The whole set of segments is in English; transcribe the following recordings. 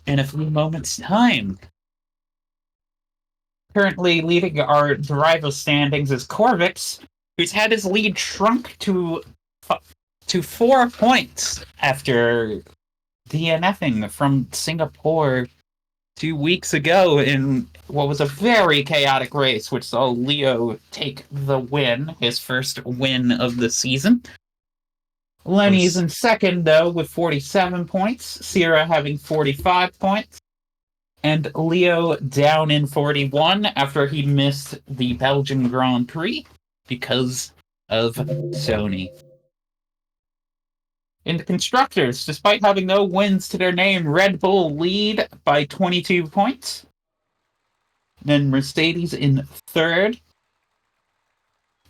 in a few moments' time. Currently leading our driver standings is Corvix, who's had his lead shrunk to 4 points after DNFing from Singapore 2 weeks ago in what was a very chaotic race, which saw Leo take the win, his first win of the season. Lenny's in second, though, with 47 points, Sierra having 45 points, and Leo down in 41 after he missed the Belgian Grand Prix because of Sony. In the constructors, despite having no wins to their name, Red Bull lead by 22 points. Then Mercedes in third,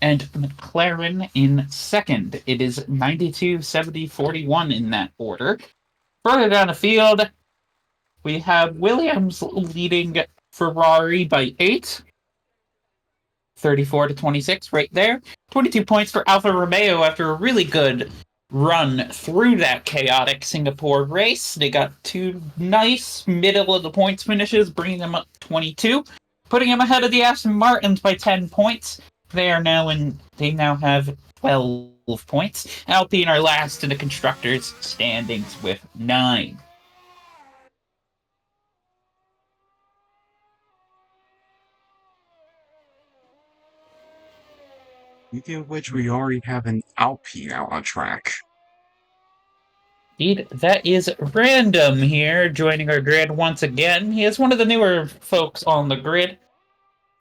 and McLaren in second. It is 92, 70, 41 in that order. Further down the field, we have Williams leading Ferrari by 8. 34 to 26 right there. 22 points for Alfa Romeo after a really good run through that chaotic Singapore race. They got 2 nice middle of the points finishes, bringing them up 22, putting them ahead of the Aston Martins by 10 points. They now have 12 points. Alpine are last in the constructors' standings with 9. Speaking of which, we already have an Alpine out on track. Indeed, that is Random here, joining our grid once again. He is one of the newer folks on the grid.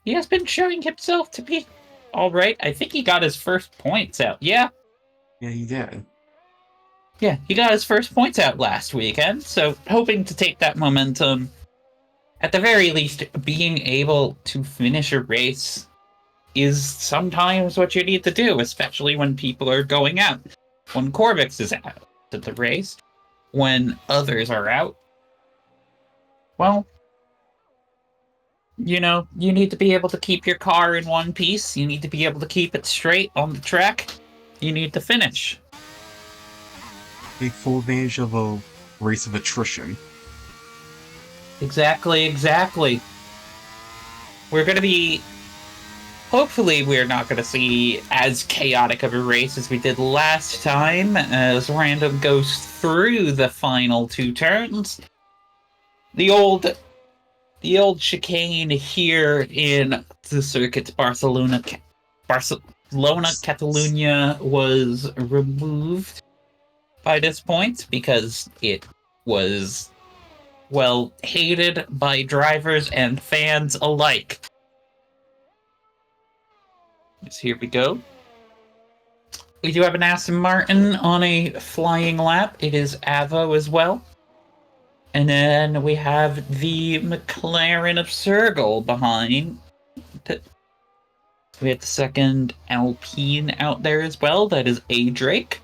He has been showing himself to be alright. I think he got his first points out. Yeah, he did. Yeah, he got his first points out last weekend, so hoping to take that momentum. At the very least, being able to finish a race is sometimes what you need to do, especially when people are going out. When Corvix is out at the race, when others are out, well, you need to be able to keep your car in one piece. You need to be able to keep it straight on the track. You need to finish. Take full advantage of a race of attrition. Exactly. We're going to be... Hopefully we're not going to see as chaotic of a race as we did last time, as Random goes through the final 2 turns. The old chicane here in the Circuit de Barcelona-Catalunya was removed by this point because it was, well, hated by drivers and fans alike. So here we go. We do have an Aston Martin on a flying lap. It is Avo as well. And then we have the McLaren of Sergel behind. We have the second Alpine out there as well. That is A. Drake.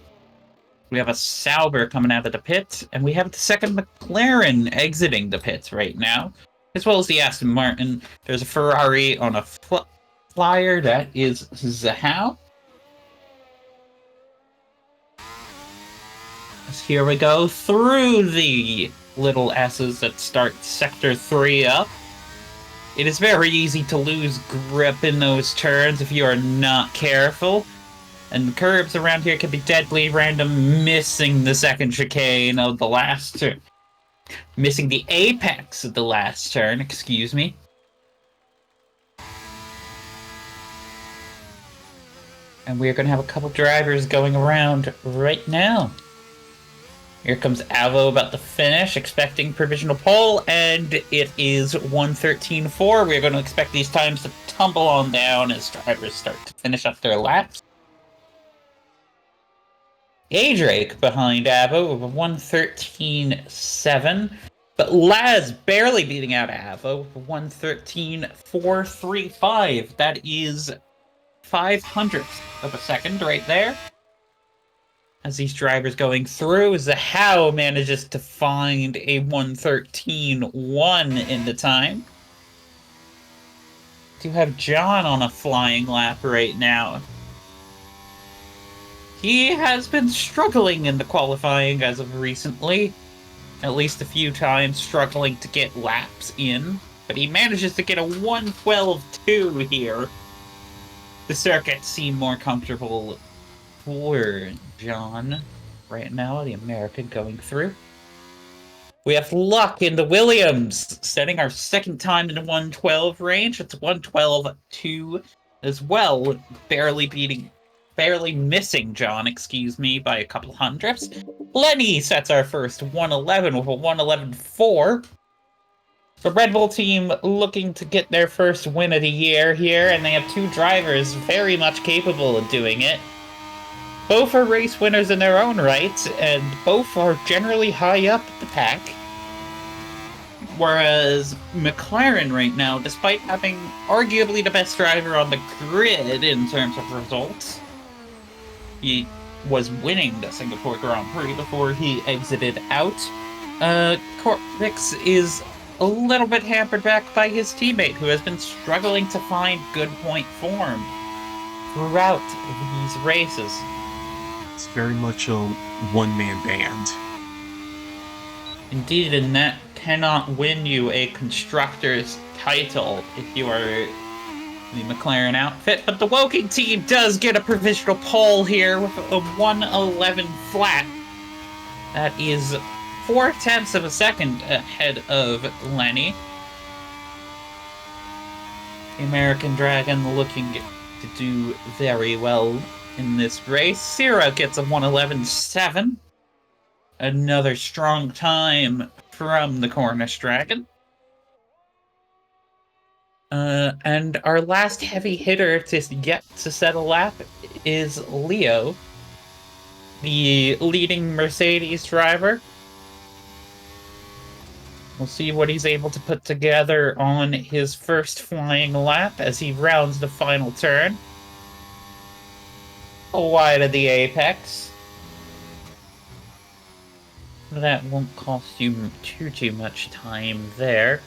We have a Sauber coming out of the pit. And we have the second McLaren exiting the pits right now, as well as the Aston Martin. There's a Ferrari on a flyer. That is Zahau. Here we go through the little S's that start Sector 3 up. It is very easy to lose grip in those turns if you are not careful. And the curbs around here can be deadly. Random missing the second chicane of the last turn. Missing the apex of the last turn, excuse me. And we're going to have a couple drivers going around right now. Here comes Avo about to finish, expecting provisional pole, and it is 1:13.4. We're going to expect these times to tumble on down as drivers start to finish up their laps. A-Drake behind Avo with 1:13.7, but Laz barely beating out Avo with 1:13.435. That is 0.05 of a second right there. As these drivers going through, Zahau manages to find a 1:13.1 in the time. Do have John on a flying lap right now. He has been struggling in the qualifying as of recently. at least a few times, struggling to get laps in. But he manages to get a 1:12.2 here. The circuit seemed more comfortable for John right now, the American going through. We have luck in the Williams, setting our second time in the 1:12 range. It's 1:12.2 as well, barely missing John, by a couple hundredths. Lenny sets our first 1:11 with a 1:11.4. The Red Bull team looking to get their first win of the year here, and they have two drivers very much capable of doing it. Both are race winners in their own right, and both are generally high up the pack. Whereas McLaren right now, despite having arguably the best driver on the grid in terms of results, he was winning the Singapore Grand Prix before he exited out. Corvix is a little bit hampered back by his teammate, who has been struggling to find good point form throughout these races. It's very much a one-man band. Indeed, and that cannot win you a constructor's title if you are the McLaren outfit. But the Woking team does get a provisional pole here with a 1:11 flat. That is 0.4 of a second ahead of Lenny. The American Dragon looking to do very well in this race. Sierra gets a 1:11.7. Another strong time from the Cornish Dragon. And our last heavy hitter to get to set a lap is Leo, the leading Mercedes driver. We'll see what he's able to put together on his first flying lap as he rounds the final turn. Wide of the apex. That won't cost you too much time there.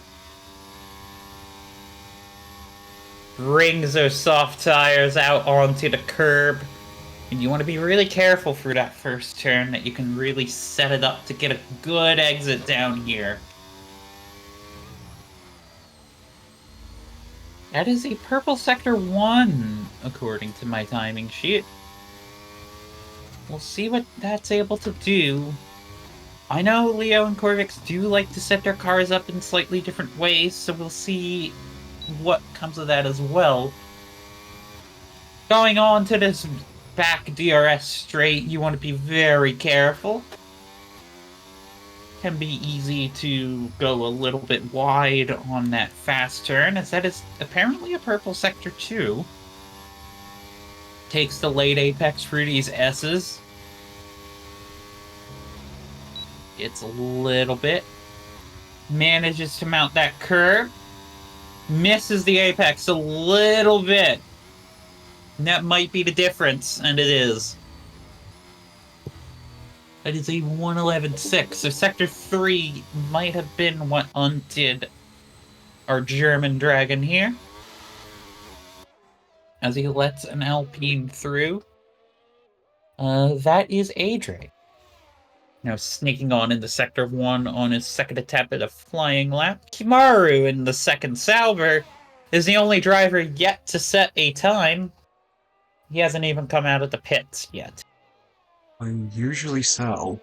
Brings those soft tires out onto the curb. And you want to be really careful for that first turn, that you can really set it up to get a good exit down here. That is a purple sector 1, according to my timing sheet. We'll see what that's able to do. I know Leo and Corvix do like to set their cars up in slightly different ways, so we'll see what comes of that as well. Going on to this back DRS straight, you want to be very careful. Can be easy to go a little bit wide on that fast turn, as that is apparently a purple sector 2. Takes the late apex for these S's. Gets a little bit. Manages to mount that curb. Misses the apex a little bit. And that might be the difference, and it is. That is a 1:11.6. So sector 3 might have been what undid our German dragon here, as he lets an Alpine through. That is Adre. Now sneaking on into Sector 1 on his second attempt at a flying lap. Kimaru in the second Sauber is the only driver yet to set a time. He hasn't even come out of the pits yet. Unusually so.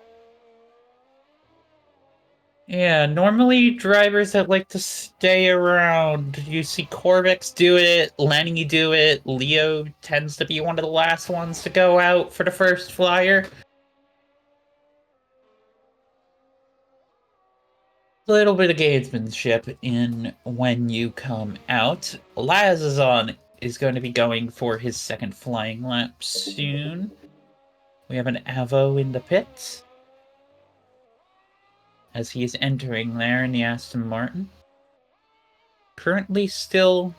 Yeah, normally drivers that like to stay around. You see Corvix do it, Lenny do it, Leo tends to be one of the last ones to go out for the first flyer. Little bit of gamesmanship in when you come out. Lazazon is going to be going for his second flying lap soon. We have an Avo in the pits, as he is entering there in the Aston Martin. Currently still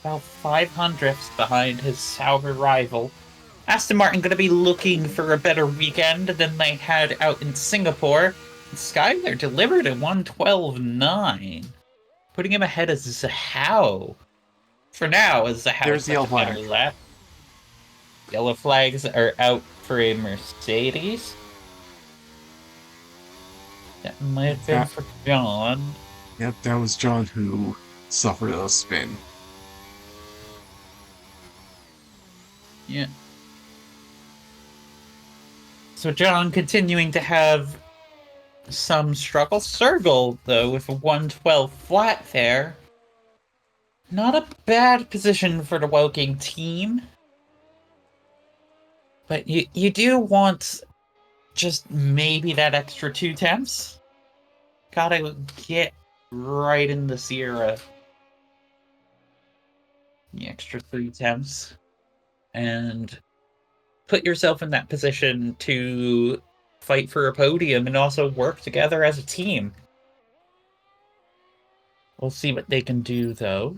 about 500ths behind his Sauber rival. Aston Martin going to be looking for a better weekend than they had out in Singapore. Skyler delivered a 1:12.9, putting him ahead of Zahao. For now, as Zahao's a better lap. Yellow flags are out for a Mercedes. That might have been for John. Yep, that was John who suffered a spin. Yeah. So John continuing to have some struggle. Circle, though, with a 112 flat there. Not a bad position for the Woking team. But you do want just maybe that extra 2 temps. Gotta get right in the Sierra. The extra 3 temps. And put yourself in that position to fight for a podium and also work together as a team. We'll see what they can do, though.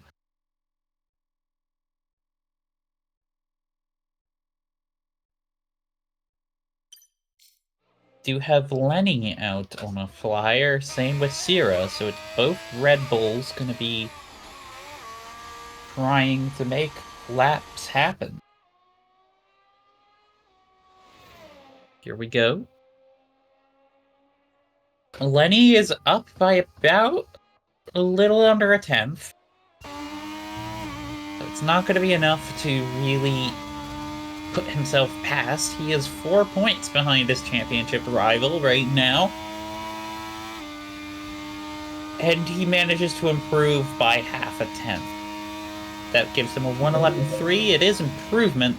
Do have Lenny out on a flyer, same with Sierra, so it's both Red Bulls gonna be trying to make laps happen. Here we go. Lenny is up by about a little under a 10th. So it's not going to be enough to really put himself past. He is 4 points behind his championship rival right now. And he manages to improve by half a 10th. That gives him a 111.3. It is improvement.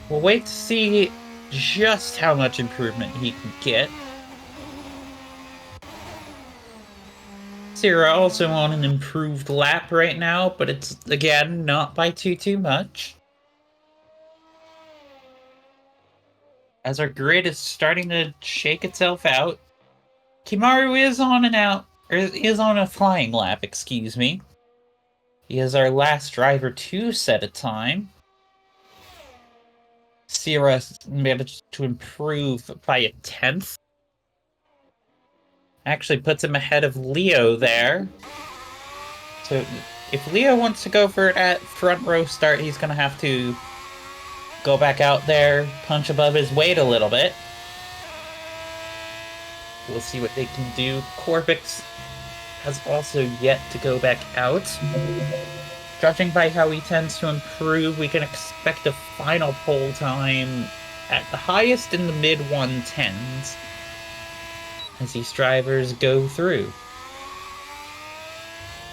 We'll wait to see just how much improvement he can get. Sierra also on an improved lap right now, but it's, again, not by too much. As our grid is starting to shake itself out, Kimaru is on and out, or is on a flying lap, excuse me. He is our last driver to set a time. Sierra managed to improve by a 10th. Actually puts him ahead of Leo there. So if Leo wants to go for that front row start, he's going to have to go back out there, punch above his weight a little bit. We'll see what they can do. Corvix has also yet to go back out. Judging by how he tends to improve, we can expect a final pole time at the highest in the mid-110s as these drivers go through.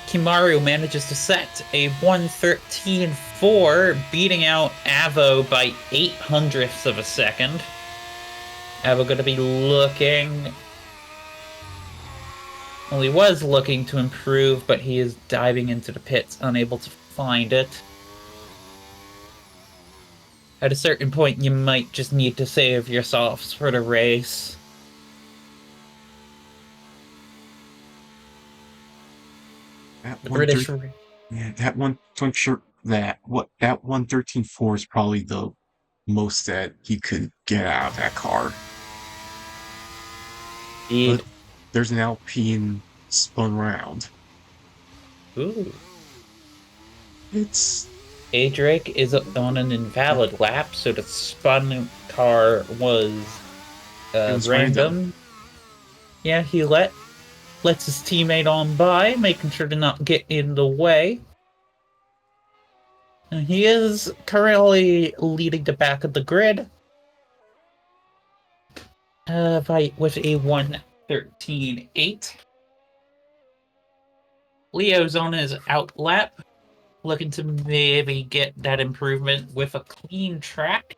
Kimaru manages to set a 113.4, beating out Avo by 0.08 of a second. Avo going to be looking... Well, he was looking to improve, but he is diving into the pits, unable to find it. At a certain point, you might just need to save your softs for the race. The British... Yeah, that 113.4 is probably the most that he could get out of that car. Indeed. But there's an Alpine spun round. Ooh. It's... Drake is on an invalid lap, so the spun car was random. Yeah, he lets his teammate on by, making sure to not get in the way. And he is currently leading the back of the grid with a 113.8. Leo's on his out lap, looking to maybe get that improvement with a clean track.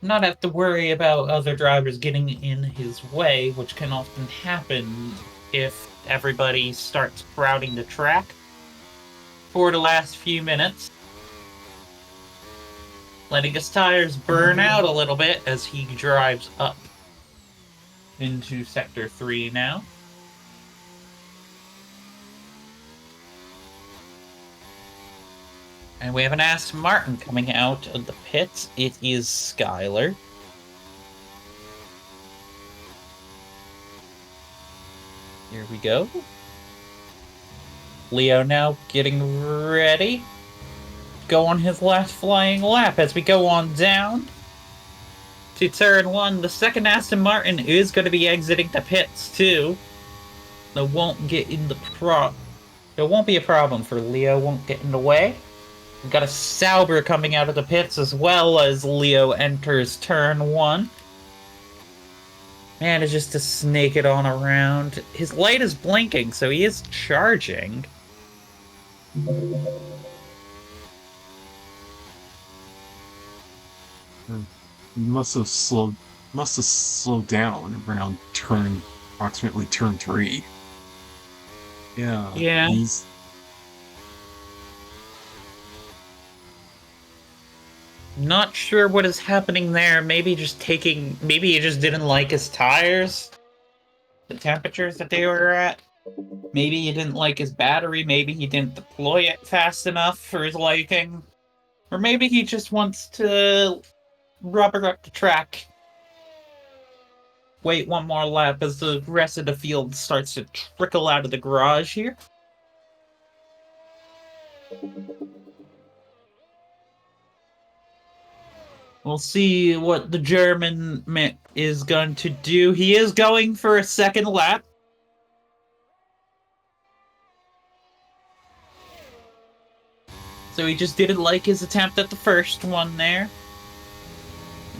Not have to worry about other drivers getting in his way, which can often happen if everybody starts crowding the track for the last few minutes. Letting his tires burn out a little bit as he drives up into Sector 3 now. And we have an Aston Martin coming out of the pits. It is Skylar. Here we go. Leo now getting ready. Go on his last flying lap as we go on down. to turn 1. The second Aston Martin is going to be exiting the pits, too. It won't get in the It won't be a problem for Leo, won't get in the way. We've got a Sauber coming out of the pits as well as Leo enters turn 1. Manages to snake it on around. His light is blinking, so he is charging. He must have slowed down around approximately turn 3. Yeah. He's Not sure what is happening there. Maybe he just didn't like his tires. The temperatures that they were at. Maybe he didn't like his battery. Maybe he didn't deploy it fast enough for his liking. Or maybe he just wants to rubber up the track. Wait one more lap as the rest of the field starts to trickle out of the garage here. We'll see what the German is going to do. He is going for a second lap. So he just didn't like his attempt at the first one there.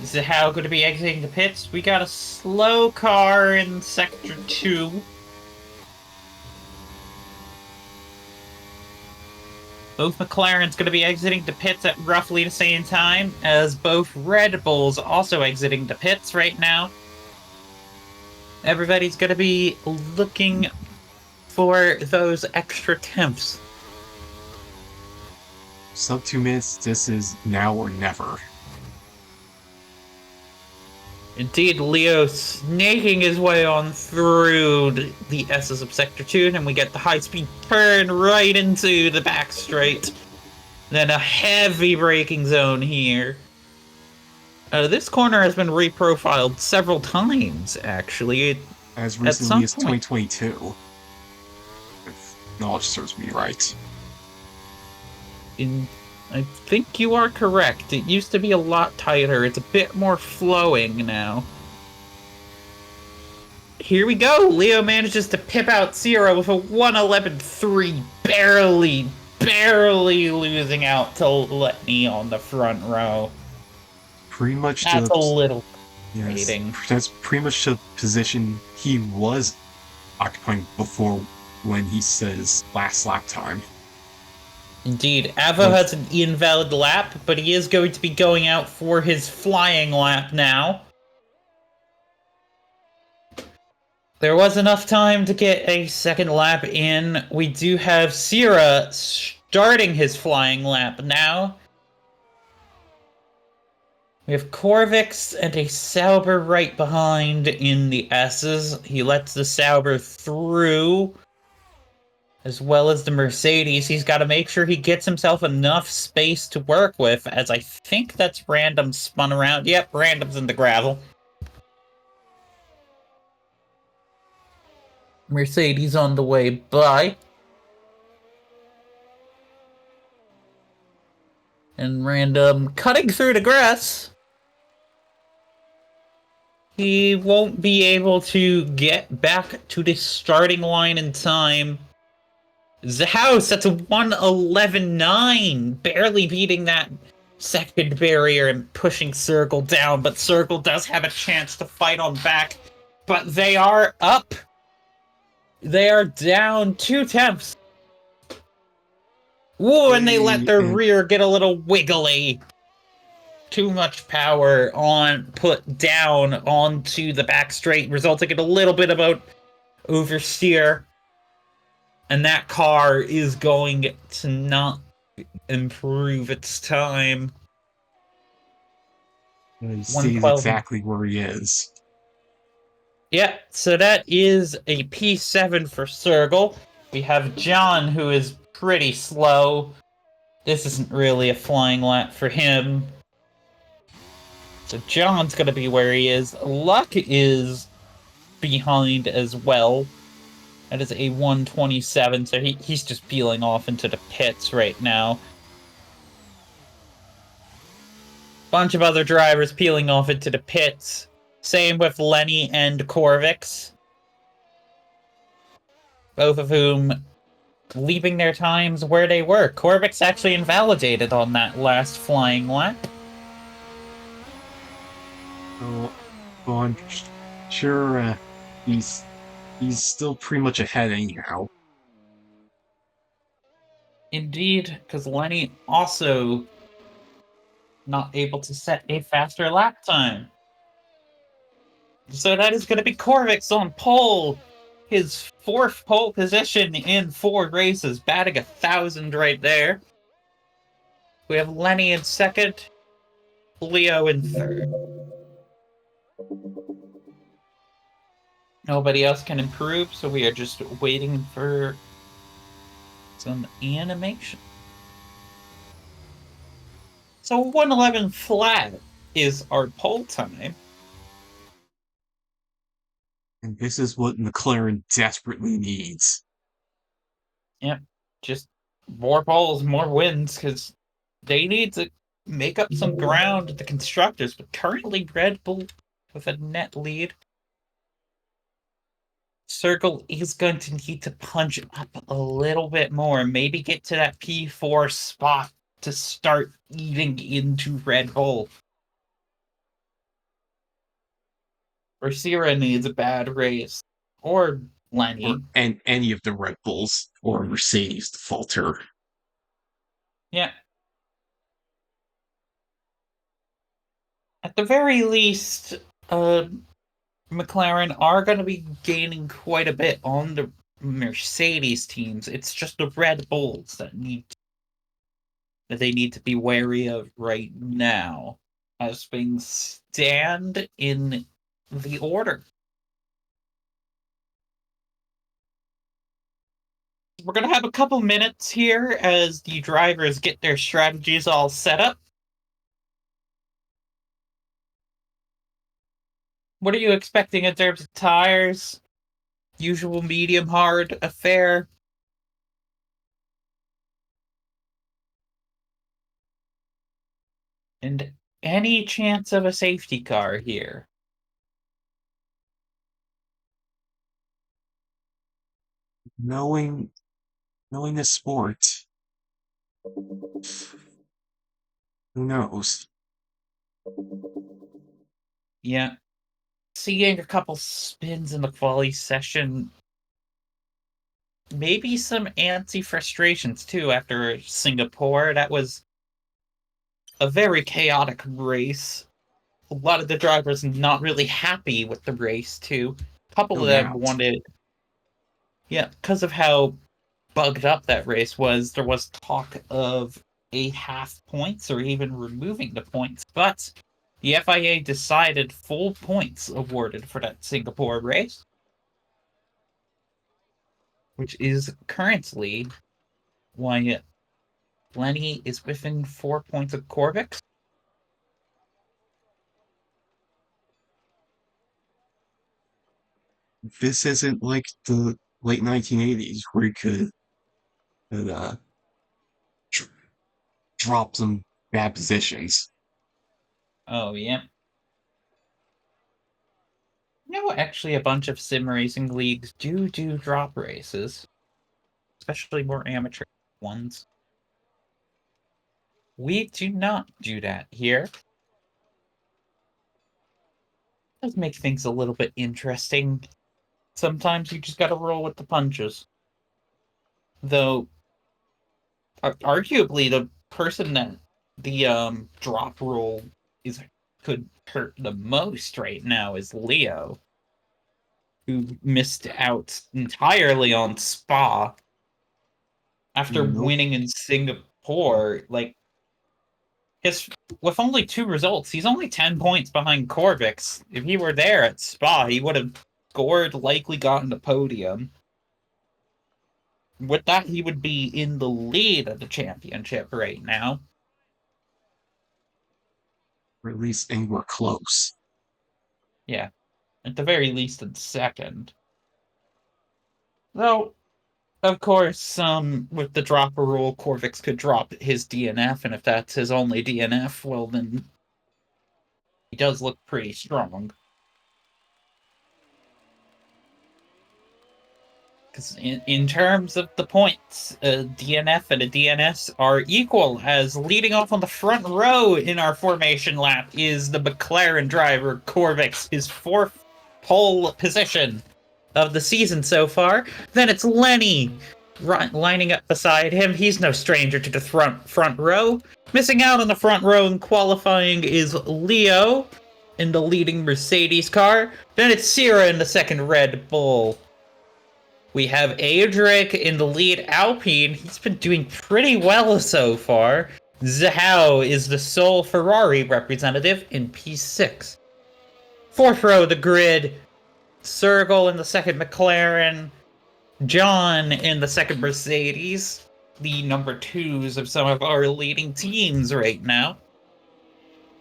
Is it how going to be exiting the pits? We got a slow car in Sector 2. Both McLaren's going to be exiting the pits at roughly the same time, as both Red Bulls also exiting the pits right now. Everybody's going to be looking for those extra temps. sub 2 minutes. This is now or never. Indeed, Leo snaking his way on through the S's of Sector 2, and we get the high-speed turn right into the back straight. Then a heavy braking zone here. This corner has been reprofiled several times, actually. As recently as 2022. If knowledge serves me right. I think you are correct. It used to be a lot tighter. It's a bit more flowing now. Here we go. Leo manages to pip out Zero with a 1:11.3, barely losing out to Letney on the front row. Pretty much That's a little frustrating. Yes, that's pretty much the position he was occupying before when he says last lap time. Indeed, Avo has an invalid lap, but he is going to be going out for his flying lap now. There was enough time to get a second lap in. We do have Sierra starting his flying lap now. We have Corvix and a Sauber right behind in the S's. He lets the Sauber through, as well as the Mercedes. He's got to make sure he gets himself enough space to work with, as I think that's Random spun around. Yep, Random's in the gravel. Mercedes on the way by. And Random cutting through the grass. He won't be able to get back to the starting line in time. Zahouse, that's a 1:11.9, barely beating that second barrier and pushing Circle down, but Circle does have a chance to fight on back. But they are up. They are down 2 tenths. Ooh, and they let their rear get a little wiggly. Too much power put down onto the back straight, resulting in a little bit of oversteer. And that car is going to not improve its time. He sees exactly where he is. Yeah, so that is a P7 for Sergal. We have John, who is pretty slow. This isn't really a flying lap for him. So John's going to be where he is. Luck is behind as well. That is a 1:27, so he's just peeling off into the pits right now. Bunch of other drivers peeling off into the pits. Same with Lenny and Corvix. Both of whom leaving their times where they were. Corvix actually invalidated on that last flying lap. Oh, well, I'm sure he's still pretty much ahead anyhow. Indeed, because Lenny also not able to set a faster lap time. So that is going to be Corvix on pole. His 4th pole position in 4 races, batting 1,000 right there. We have Lenny in 2nd, Leo in 3rd. Nobody else can improve, so we are just waiting for some animation. So 111 flat is our pole time. And this is what McLaren desperately needs. Yep, just more poles, more wins, because they need to make up some ground with the constructors, but currently Red Bull with a net lead. Circle is going to need to punch up a little bit more, maybe get to that P4 spot to start eating into Red Bull. Or Sierra needs a bad race. Or Lenny. Or any of the Red Bulls or Mercedes to falter. Yeah. At the very least, McLaren are going to be gaining quite a bit on the Mercedes teams. It's just the Red Bulls that they need to be wary of right now, as things stand in the order. We're going to have a couple minutes here as the drivers get their strategies all set up. What are you expecting in terms of tires? Usual medium hard affair? And any chance of a safety car here? Knowing the sport, who knows? Yeah. Seeing a couple spins in the quali session. Maybe some anti-frustrations too after Singapore. That was a very chaotic race. A lot of the drivers not really happy with the race too. A couple No of them doubt. wanted, yeah, because of how bugged up that race was. There was talk of a half points or even removing the points, but the FIA decided full points awarded for that Singapore race, which is currently why Lenny is within 4 points of Corvix. This isn't like the late 1980s where you could dr- drop some bad positions. Oh, yeah. Actually, a bunch of sim racing leagues do drop races, especially more amateur ones. We do not do that here. It does make things a little bit interesting. Sometimes you just gotta roll with the punches. Though, arguably, the person that the drop rule could hurt the most right now is Leo, who missed out entirely on Spa after Nope. winning in Singapore. Like, with only 2 results, he's only 10 points behind Corvix. If he were there at Spa, he would have scored, likely gotten the podium. With that, he would be in the lead of the championship right now. Or at least anywhere close. Yeah, at the very least in 2nd. Though, of course, with the dropper rule, Corvix could drop his DNF, and if that's his only DNF, well then He does look pretty strong. Because in terms of the points, a DNF and a DNS are equal, as leading off on the front row in our formation lap is the McLaren driver, Corvix, his 4th pole position of the season so far. Then it's Lenny lining up beside him. He's no stranger to the front row. Missing out on the front row in qualifying is Leo in the leading Mercedes car. Then it's Sierra in the second Red Bull. We have Adric in the lead Alpine. He's been doing pretty well so far. Zhao is the sole Ferrari representative in P6. 4th row of the grid, Sergel in the second McLaren, John in the second Mercedes, the number 2s of some of our leading teams right now.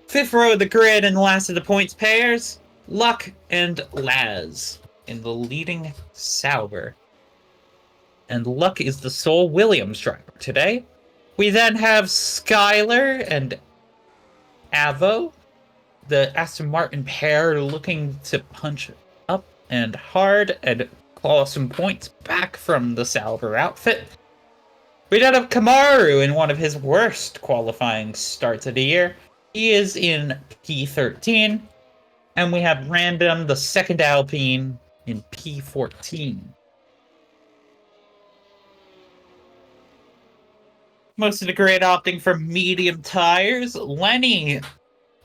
5th row of the grid and last of the points pairs, Luck and Laz in the leading Sauber. And Luck is the sole Williams driver today. We then have Skylar and Avo, the Aston Martin pair, looking to punch up and hard and claw some points back from the Sauber outfit. We then have Kamaru in one of his worst qualifying starts of the year. He is in P13. And we have Random, the second Alpine, in P14. Most of the grid opting for medium tires. Lenny,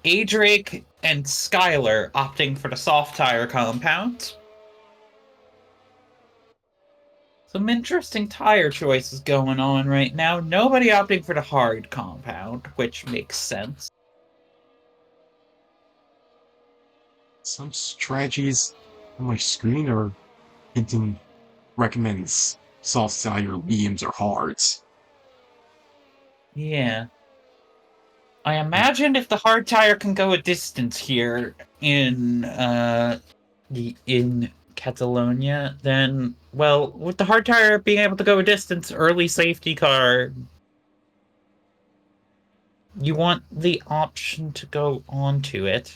Adric, and Skylar opting for the soft tire compound. Some interesting tire choices going on right now. Nobody opting for the hard compound, which makes sense. Some strategies on my screen are hinting recommends soft tire, mediums, or hards. Yeah. I imagine if the hard tire can go a distance here in Catalonia, then, well, with the hard tire being able to go a distance, early safety car, you want the option to go onto it.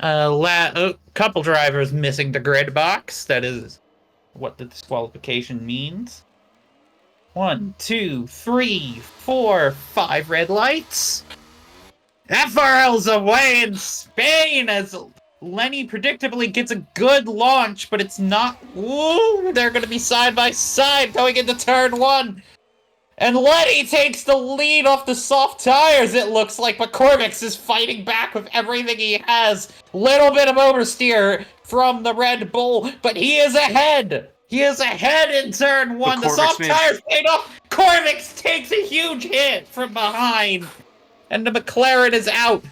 A couple drivers missing the grid box. That is what the disqualification means. 1, 2, 3, 4, 5 red lights. FRL's away in Spain as Lenny predictably gets a good launch, but it's not. Woo! They're going to be side by side going into turn 1. And Lenny takes the lead off the soft tires, it looks like, but Corvix is fighting back with everything he has. Little bit of oversteer from the Red Bull, but he is ahead. He is ahead in turn 1. The soft tires paid off. Corvix takes a huge hit from behind. And the McLaren is out.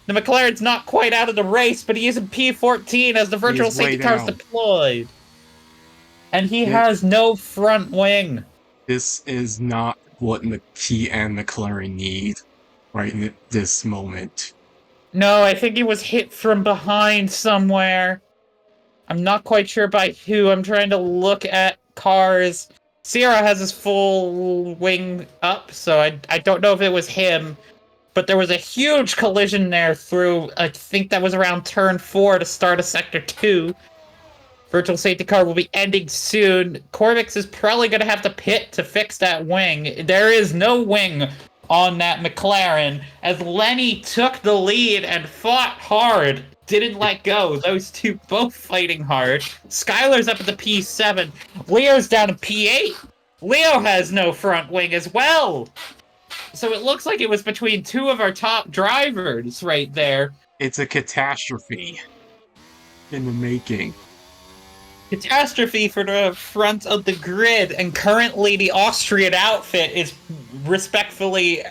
The McLaren's not quite out of the race, but he is in P14 as the virtual safety car is deployed. And he has no front wing. This is not what McKee and McLaren need right in this moment. No, I think he was hit from behind somewhere. I'm not quite sure by who. I'm trying to look at cars. Sierra has his full wing up, so I don't know if it was him. But there was a huge collision there through, I think that was around turn 4 to start of sector 2. Virtual safety car will be ending soon. Corvix is probably going to have to pit to fix that wing. There is no wing on that McLaren, as Lenny took the lead and fought hard. Didn't let go. Those two both fighting hard. Skylar's up at the P7. Leo's down to P8. Leo has no front wing as well. So it looks like it was between two of our top drivers right there. It's a catastrophe in the making. Catastrophe for the front of the grid, and currently the Austrian outfit is respectfully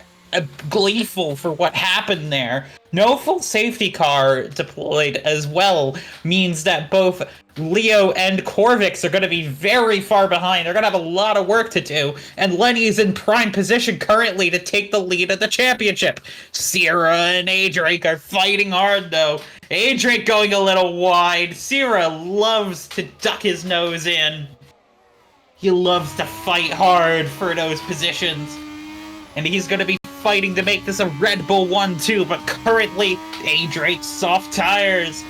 gleeful for what happened there. No full safety car deployed as well means that both Leo and Corvix are going to be very far behind. They're going to have a lot of work to do, and Lenny's in prime position currently to take the lead of the championship. Sierra and Adric are fighting hard, though. Adric going a little wide. Sierra loves to duck his nose in. He loves to fight hard for those positions. And he's going to be fighting to make this a Red Bull 1-2, but currently, A-Drake's soft tires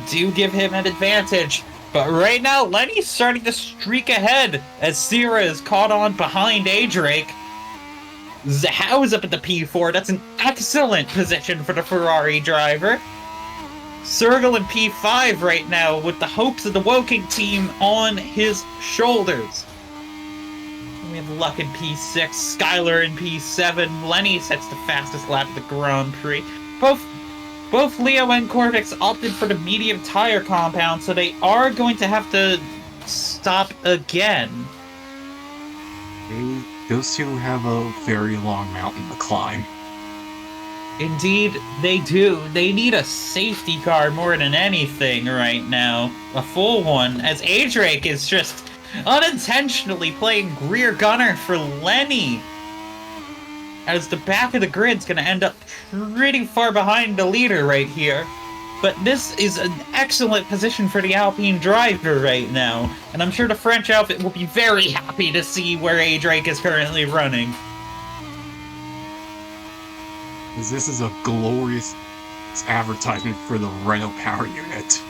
do give him an advantage. But right now, Lenny's starting to streak ahead as Sierra is caught on behind A-Drake. Zhao's up at the P4. That's an excellent position for the Ferrari driver. Sergel in P5 right now with the hopes of the Woking team on his shoulders. We have Luck in P6, Skylar in P7. Lenny sets the fastest lap of the Grand Prix. Both Leo and Corvix opted for the medium tire compound, so they are going to have to stop again. Those two have a very long mountain to climb. Indeed, they do. They need a safety car more than anything right now. A full one, as A-Drake is just unintentionally playing rear gunner for Lenny. As the back of the grid's going to end up pretty far behind the leader right here. But this is an excellent position for the Alpine driver right now. And I'm sure the French outfit will be very happy to see where A-Drake is currently running. This is a glorious advertisement for the Renault power unit.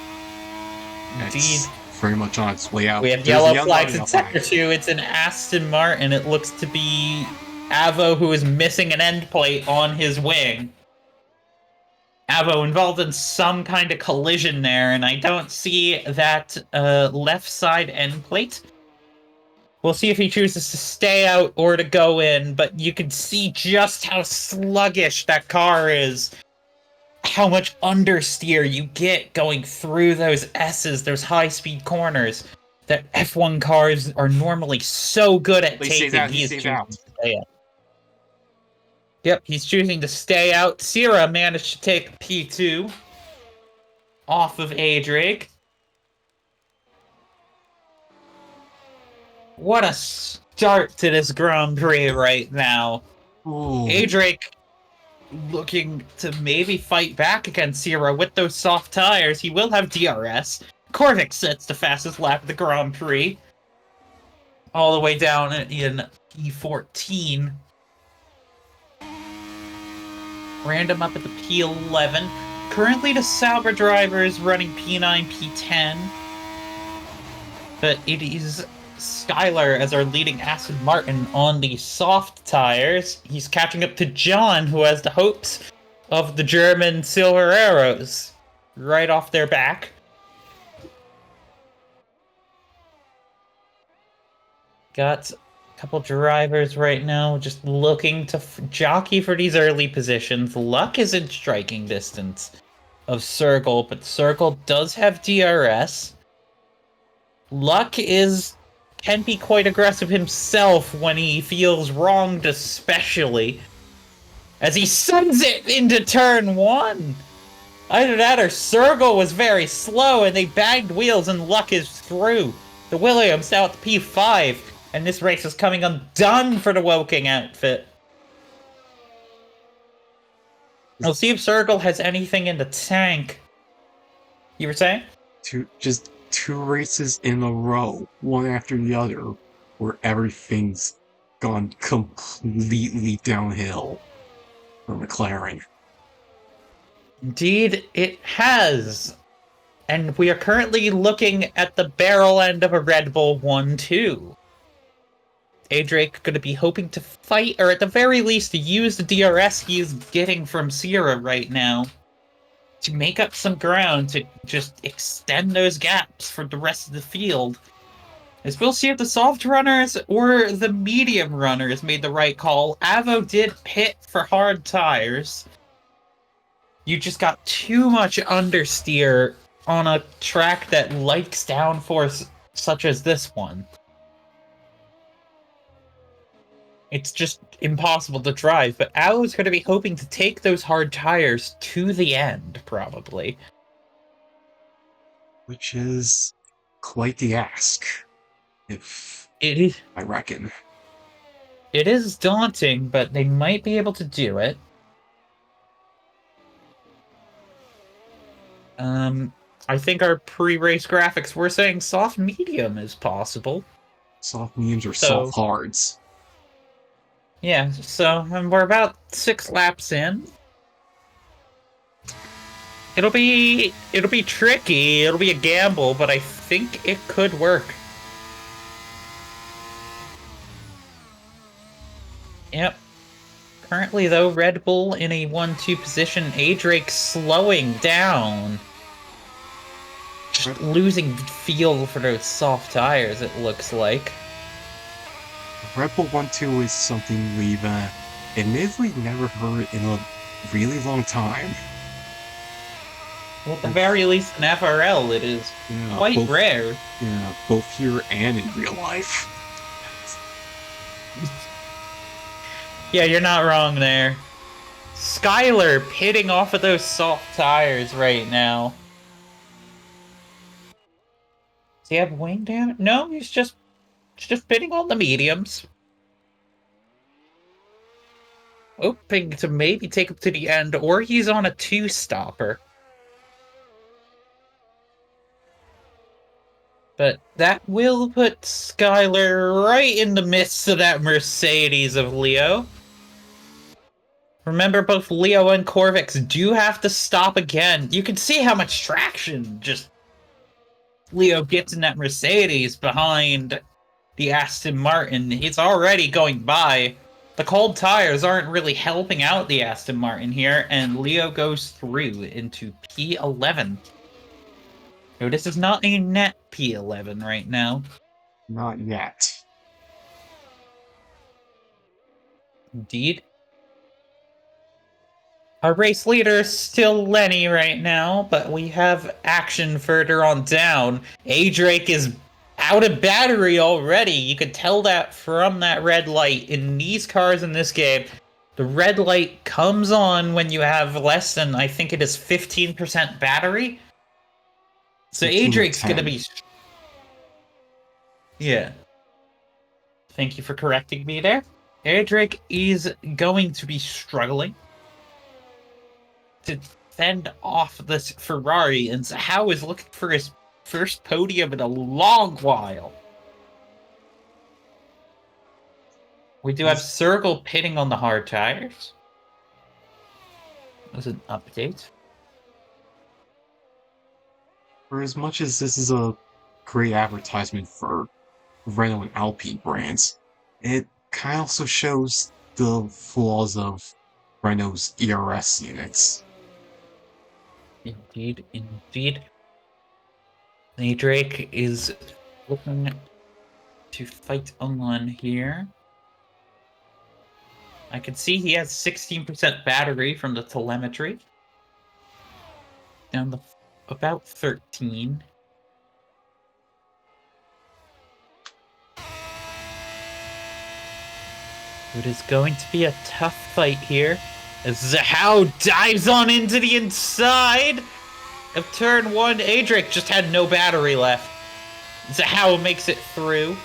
Indeed. It's very much on its way out. We have yellow flags in Sector 2. It's an Aston Martin. It looks to be Avo, who is missing an end plate on his wing. Avo involved in some kind of collision there, and I don't see that left side end plate. We'll see if he chooses to stay out or to go in, but you can see just how sluggish that car is. How much understeer you get going through those S's, those high-speed corners, that F1 cars are normally so good at taking. He is choosing to stay out. Yep, he's choosing to stay out. Sierra managed to take P2 off of A-Drake. What a start to this Grand Prix right now. A-Drake looking to maybe fight back against Sierra with those soft tires. He will have DRS. Corvix sets the fastest lap of the Grand Prix. All the way down in P14. Random up at the P11. Currently the Sauber driver is running P9, P10. But it is Skylar as our leading Aston Martin on the soft tires. He's catching up to John, who has the hopes of the German Silver Arrows right off their back. Got a couple drivers right now just looking to jockey for these early positions. Luck is in striking distance of Circle, but Circle does have DRS. Luck can be quite aggressive himself when he feels wronged, especially as he sends it into turn 1. Either that or Circle was very slow and they bagged wheels and Luck is through. The Williams now at the P5, and this race is coming undone for the Woking outfit. We'll see if Circle has anything in the tank. You were saying? Two races in a row, one after the other, where everything's gone completely downhill for McLaren. Indeed, it has. And we are currently looking at the barrel end of a Red Bull 1-2. A-Drake going to be hoping to fight, or at the very least, to use the DRS he is getting from Sierra right now to make up some ground, to just extend those gaps for the rest of the field. As we'll see if the soft runners or the medium runners made the right call. Avo did pit for hard tires. You just got too much understeer on a track that likes downforce such as this one. It's just impossible to drive, but Avo's going to be hoping to take those hard tires to the end, probably. Which is quite the ask, I reckon. It is daunting, but they might be able to do it. I think our pre-race graphics were saying soft medium is possible. Soft mediums or soft hards. Yeah, so we're about 6 laps in. It'll be tricky. It'll be a gamble, but I think it could work. Yep. Currently, though, Red Bull in a 1-2 position. A-Drake slowing down. Just losing feel for those soft tires, it looks like. Red Bull 1-2 is something we've admittedly never heard in a really long time. Well, at the very least in FRL, it is quite rare. Yeah, both here and in real life. Yeah, you're not wrong there. Skyler pitting off of those soft tires right now. Does he have wing damage? No, he's just pitting on the mediums. Hoping to maybe take him to the end, or he's on a 2-stopper. But that will put Skyler right in the midst of that Mercedes of Leo. Remember, both Leo and Corvix do have to stop again. You can see how much traction just Leo gets in that Mercedes behind the Aston Martin. He's already going by. The cold tires aren't really helping out the Aston Martin here, and Leo goes through into P11. No, this is not a net P11 right now. Not yet. Indeed. Our race leader is still Lenny right now, but we have action further on down. A-Drake is out of battery already. You could tell that from that red light. In these cars in this game, the red light comes on when you have less than, I think it is 15% battery. So A-Drake's gonna be... Yeah. Thank you for correcting me there. A-Drake is going to be struggling to fend off this Ferrari, and Zhao is looking for his first podium in a long while. We do have Circle pitting on the hard tires. That was an update. For as much as this is a great advertisement for Renault and Alpine brands, it kind of also shows the flaws of Renault's ERS units. Indeed, indeed. A-Drake is looking to fight on here. I can see he has 16% battery from the telemetry. Down to about 13. It is going to be a tough fight here, as Zhao dives on into the inside of turn 1. A-Drake just had no battery left. Zhao makes it through.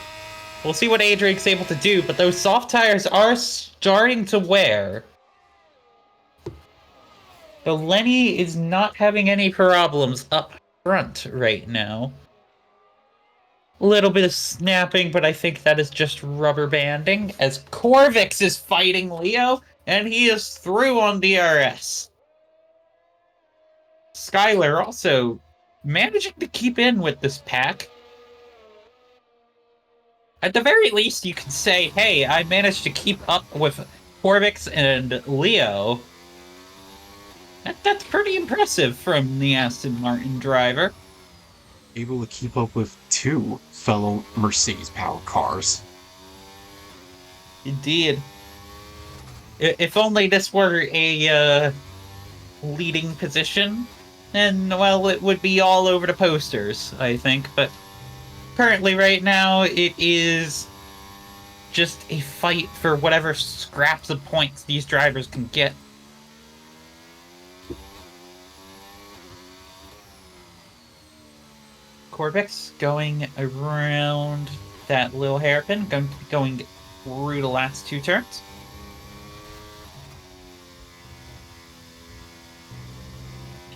We'll see what A-Drake's able to do, but those soft tires are starting to wear. So Lenny is not having any problems up front right now. A little bit of snapping, but I think that is just rubber banding, as Corvix is fighting Leo, and he is through on DRS. Skyler also managing to keep in with this pack. At the very least, you can say, hey, I managed to keep up with Corvix and Leo. That's pretty impressive from the Aston Martin driver. Able to keep up with 2 fellow Mercedes-powered cars. Indeed. If only this were a leading position, then, well, it would be all over the posters, I think. But currently, right now, it is just a fight for whatever scraps of points these drivers can get. Corvix going around that little hairpin, going through the last 2 turns.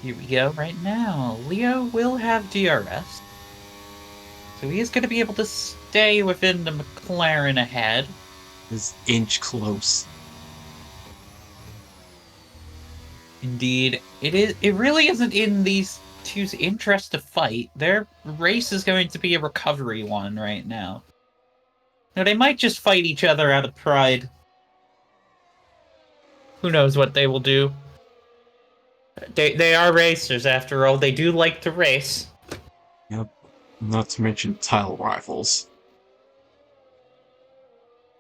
Here we go right now. Leo will have DRS. So he is going to be able to stay within the McLaren ahead. is inch close. Indeed, it really isn't in these two's interest to fight. Their race is going to be a recovery one right now. Now, they might just fight each other out of pride. Who knows what they will do? They are racers, after all. They do like to race. Yep. Not to mention title rivals.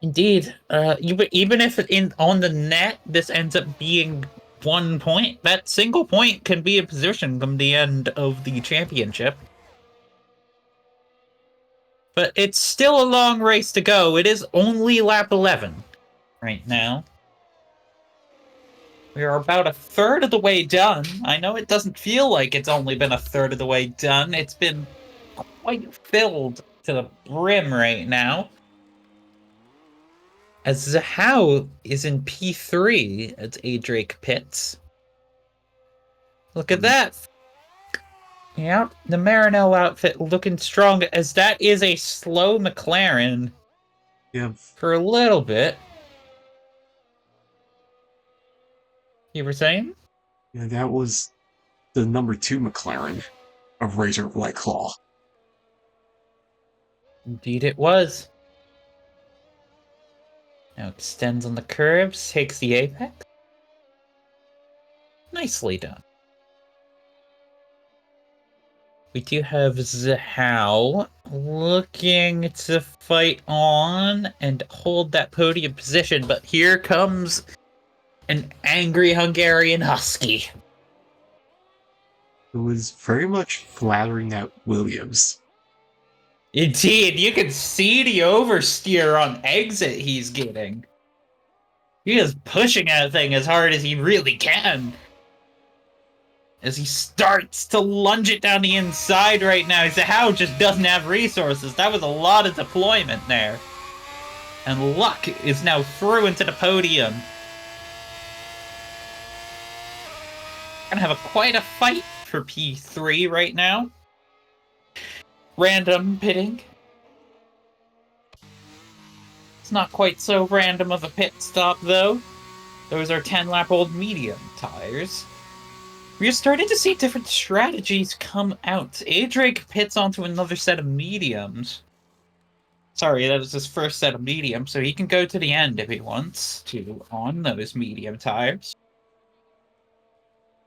Indeed. Even if on the net this ends up being 1 point, that single point can be a position come the end of the championship. But it's still a long race to go. It is only lap 11 right now. We are about a third of the way done. I know it doesn't feel like it's only been a third of the way done. It's been quite filled to the brim right now. As Zhao is in P3 at A. Drake Pits. Look at that. Yeah, the Marinelle outfit looking strong, as that is a slow McLaren. Yeah. For a little bit. You were saying? Yeah, that was the number 2 McLaren of Razor White Claw. Indeed it was. Now extends on the curves, takes the apex. Nicely done. We do have Zhao looking to fight on and hold that podium position, but here comes an angry Hungarian husky. It was very much flattering at Williams. Indeed, you can see the oversteer on exit he's getting. He is pushing that thing as hard as he really can. As he starts to lunge it down the inside right now. Zhao just doesn't have resources. That was a lot of deployment there. And luck is now through into the podium. Gonna have quite a fight for P3 right now. Random pitting. It's not quite so random of a pit stop, though. Those are 10-lap-old medium tires. We are starting to see different strategies come out. A-Drake pits onto another set of mediums. Sorry, that was his first set of mediums, so he can go to the end if he wants to on those medium tires.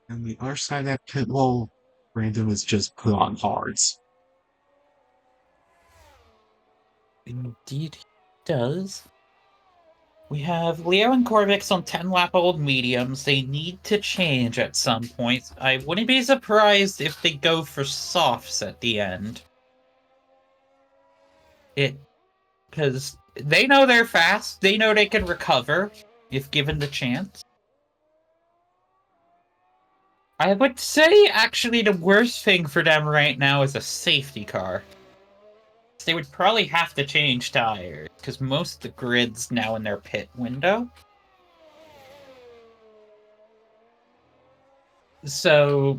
And the other side of that pit wall, Brandon was just put on hards. Indeed he does. We have Leo and Corvix on 10-lap-old mediums. They need to change at some point. I wouldn't be surprised if they go for softs at the end. Because they know they're fast. They know they can recover if given the chance. I would say, actually, the worst thing for them right now is a safety car. They would probably have to change tires, because most of the grid's now in their pit window. So,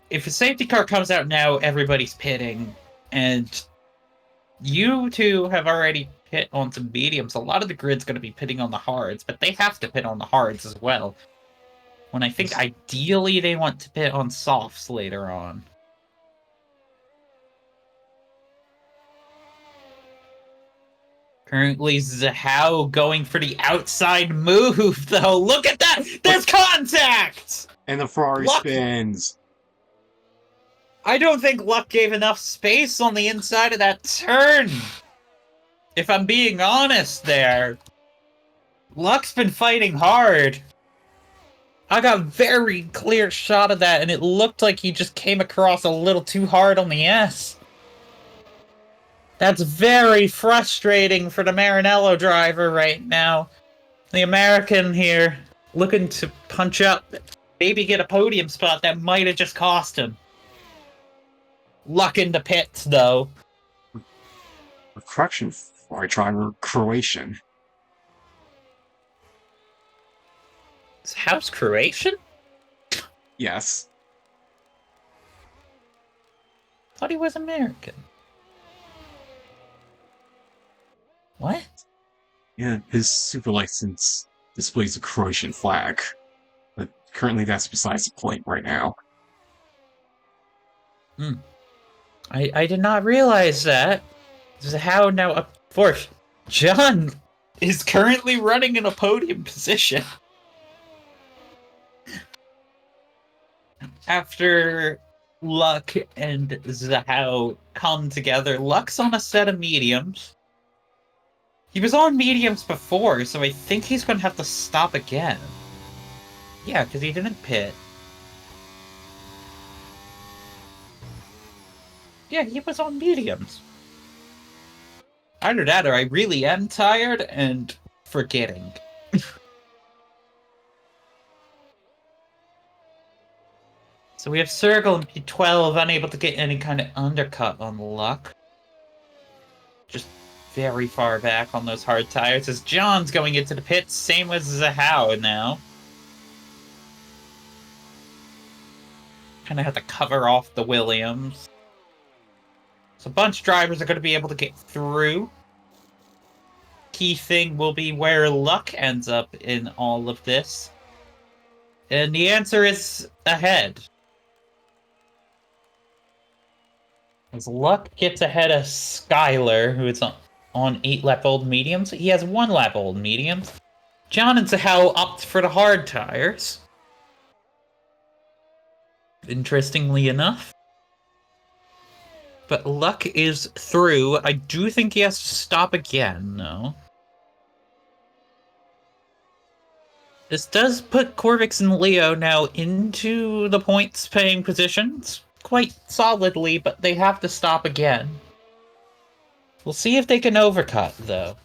if a safety car comes out now, everybody's pitting, and you two have already pit on some mediums. A lot of the grid's going to be pitting on the hards, but they have to pit on the hards as well. When I think ideally they want to pit on softs later on. Currently, Zhao going for the outside move, though. Look at that! There's contact! And the Ferrari Luck. spins! I don't think Luck gave enough space on the inside of that turn. If I'm being honest there. Luck's been fighting hard. I got a very clear shot of that, and it looked like he just came across a little too hard on the S. That's very frustrating for the Marinello driver right now. The American here, looking to punch up, maybe get a podium spot that might have just cost him. Luck in the pits, though. Correction, Ferrari driver, Croatian. How's Croatian? Yes. Thought he was American. What? Yeah, his super license displays a Croatian flag, but currently that's besides the point right now. I did not realize that. This is how now up fourth. John is currently running in a podium position. After Luck and Zahao come together, Luck's on a set of mediums. He was on mediums before, so I think he's going to have to stop again. Yeah, because he didn't pit. Yeah, he was on mediums. Either that or I really am tired and forgetting. So we have Circle and P12 unable to get any kind of undercut on Luck. Just very far back on those hard tires as John's going into the pits, same with Zahao now. Kind of have to cover off the Williams. So a bunch of drivers are going to be able to get through. Key thing will be where Luck ends up in all of this. And the answer is ahead. As Luck gets ahead of Skylar, who is on 8-lap-old mediums. He has 1-lap-old mediums. John and Zahao opt for the hard tires. Interestingly enough. But Luck is through. I do think he has to stop again, though. This does put Corvix and Leo now into the points-paying positions quite solidly, but they have to stop again. We'll see if they can overcut, though.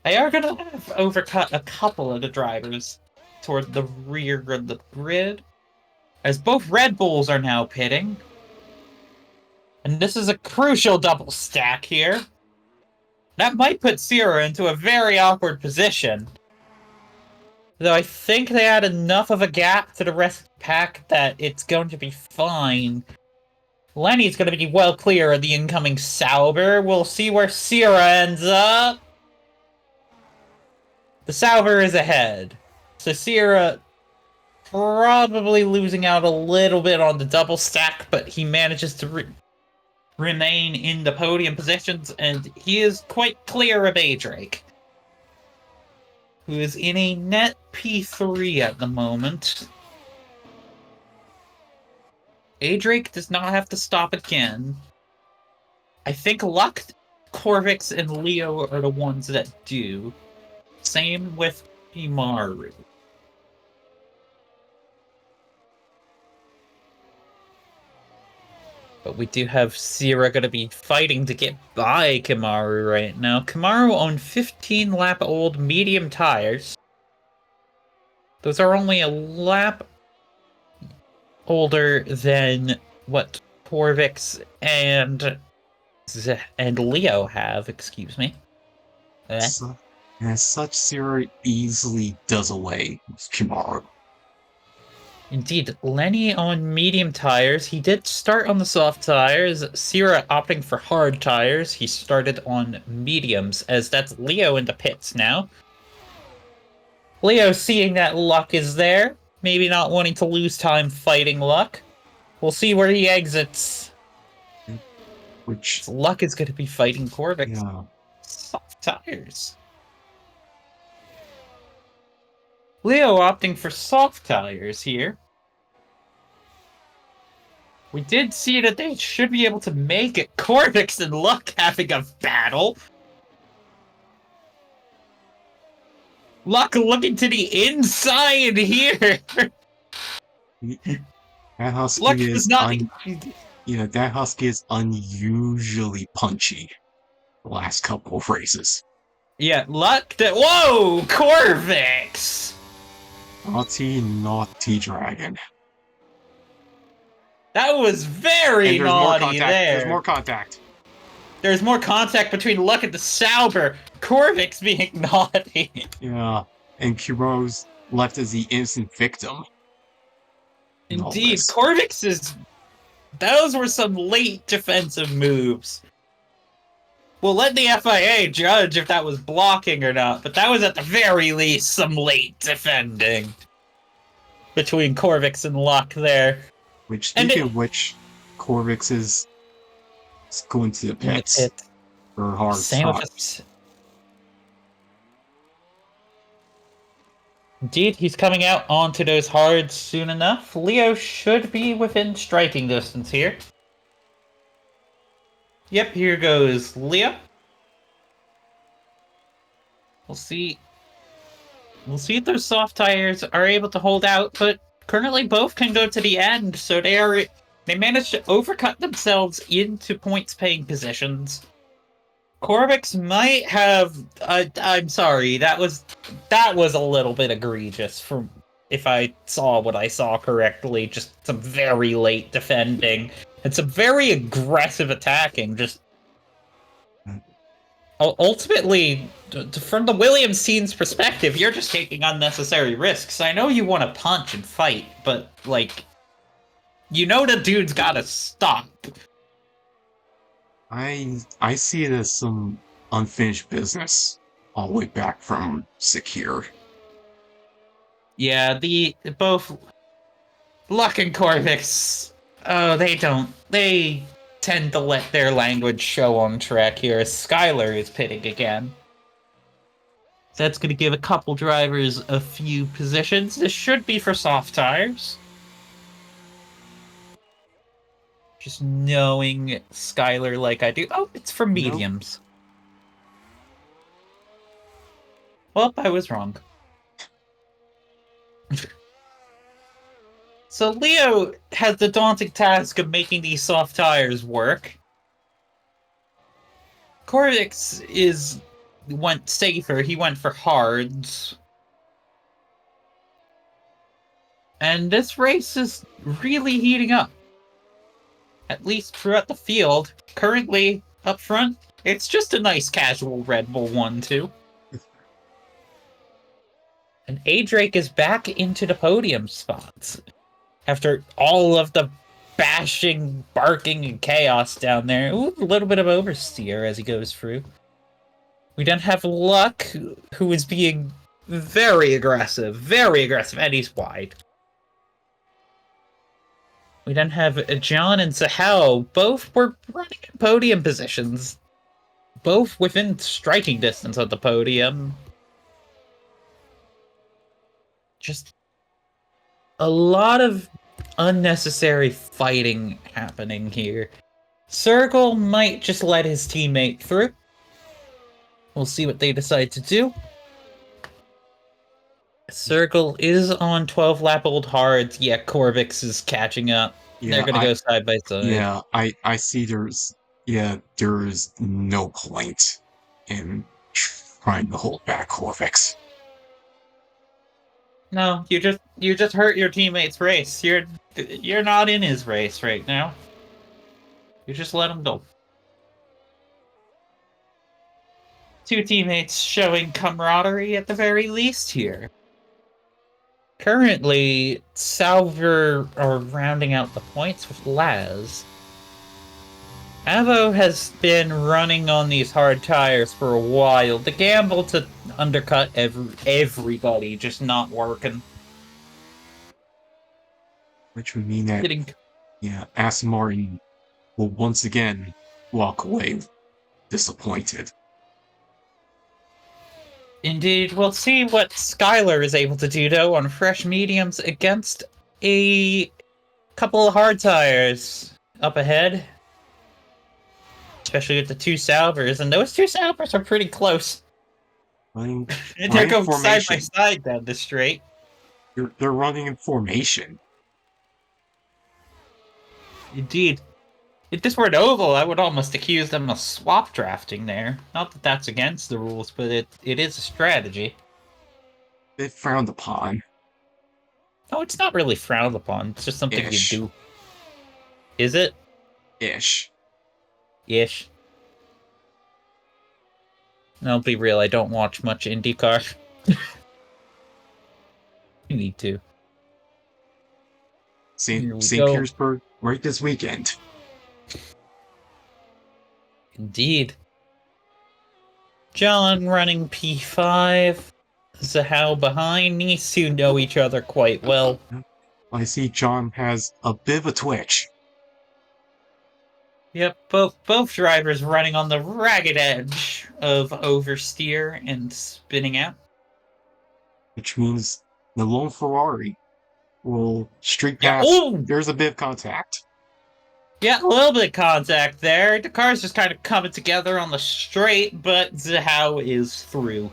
They are going to have overcut a couple of the drivers toward the rear of the grid, as both Red Bulls are now pitting. And this is a crucial double stack here. That might put Sierra into a very awkward position. Though I think they had enough of a gap to the rest of the pack that it's going to be fine. Lenny's going to be well clear of the incoming Sauber. We'll see where Sierra ends up. The Sauber is ahead. So Sierra probably losing out a little bit on the double stack, but he manages to remain in the podium positions, and he is quite clear of A-Drake, who is in a net P3 at the moment. A-Drake does not have to stop again. I think Luck, Corvix, and Leo are the ones that do. Same with Himaru. But we do have Sierra going to be fighting to get by Kimaru right now. Kimaru on 15-lap-old medium tires. Those are only a lap older than what Corvix and Leo have, excuse me. So, as such, Sierra easily does away with Kimaru. Indeed, Lenny on medium tires. He did start on the soft tires. Sierra opting for hard tires. He started on mediums, as that's Leo in the pits now. Leo seeing that Luck is there, maybe not wanting to lose time fighting Luck. We'll see where he exits. Which Luck is going to be fighting Corvix. Yeah. Soft tires. Leo opting for soft tires here. We did see that they should be able to make it. Corvix and Luck having a battle. Luck looking to the inside here. That husky Luck is does not. that husky is unusually punchy the last couple of races. Yeah, Luck. Whoa, Corvix. Naughty dragon. That was very naughty there. There's more contact. There's more contact between Luck and the Sauber. Corvix being naughty. Yeah, and Kimaru's left as the innocent victim. Indeed, Corvix is... Those were some late defensive moves. We'll let the FIA judge if that was blocking or not, but that was at the very least some late defending between Corvix and Luck there. Which, And speaking of which, Corvix is going to the in the pits pit. for hard Same with tires. us. Indeed, he's coming out onto those hards soon enough. Leo should be within striking distance here. Yep, here goes Leo. We'll see. We'll see if those soft tires are able to hold out, but currently both can go to the end, so they managed to overcut themselves into points paying positions. Corvix might have I'm sorry, that was a little bit egregious from if I saw what I saw correctly. Just some very late defending and some very aggressive attacking. Just ultimately, from the Williams team's perspective, you're just taking unnecessary risks. I know you want to punch and fight, but like, the dude's gotta stop. I see it as some unfinished business all the way back from Secure. Yeah, both Luck and Corvix, oh, they tend to let their language show on track here as Skylar is pitting again. So that's going to give a couple drivers a few positions. This should be for soft tires. Just knowing Skylar like I do. Oh, it's for mediums. Well, I was wrong. So Leo has the daunting task of making these soft tires work. Corvix went safer. He went for hards. And this race is really heating up. At least throughout the field. Currently, up front, it's just a nice casual Red Bull 1-2. And A-Drake is back into the podium spots. After all of the bashing, barking, and chaos down there. Ooh, a little bit of oversteer as he goes through. We then have Luck, who is being very aggressive, and he's wide. We then have John and Sahel. Both were running in podium positions. Both within striking distance of the podium. Just a lot of unnecessary fighting happening here. Circle might just let his teammate through. We'll see what they decide to do. Circle is on 12-lap old hards. Yeah, Corvix is catching up. Yeah, They're gonna go side by side. Yeah, I see there's no point in trying to hold back Corvix. No, you just hurt your teammate's race. You're not in his race right now. You just let him go. Two teammates showing camaraderie at the very least here. Currently, Salver are rounding out the points with Laz. Avo has been running on these hard tires for a while. The gamble to undercut everybody just not working. Which would mean that, Aston Martin will once again walk away disappointed. Indeed, we'll see what Skylar is able to do, though, on fresh mediums against a couple of hard tires up ahead. Especially with the two Salvers, and those two Salvers are pretty close. They're going side by side down the straight. They're running in formation. Indeed. If this were an oval, I would almost accuse them of swap drafting there. Not that that's against the rules, but it is a strategy. It's frowned upon. No, it's not really frowned upon. It's just something you do. Is it? Ish. I'll be real, I don't watch much IndyCar. You need to. St. Petersburg, right this weekend. Indeed. John running P5. Zahao behind. These two know each other quite well. I see John has a bit of a twitch. Yep, both drivers running on the ragged edge of oversteer and spinning out. Which means the lone Ferrari will streak Yeah, past. ooh! There's a bit of contact. Yeah, a little bit of contact there. The car's just kind of coming together on the straight, but Zahao is through.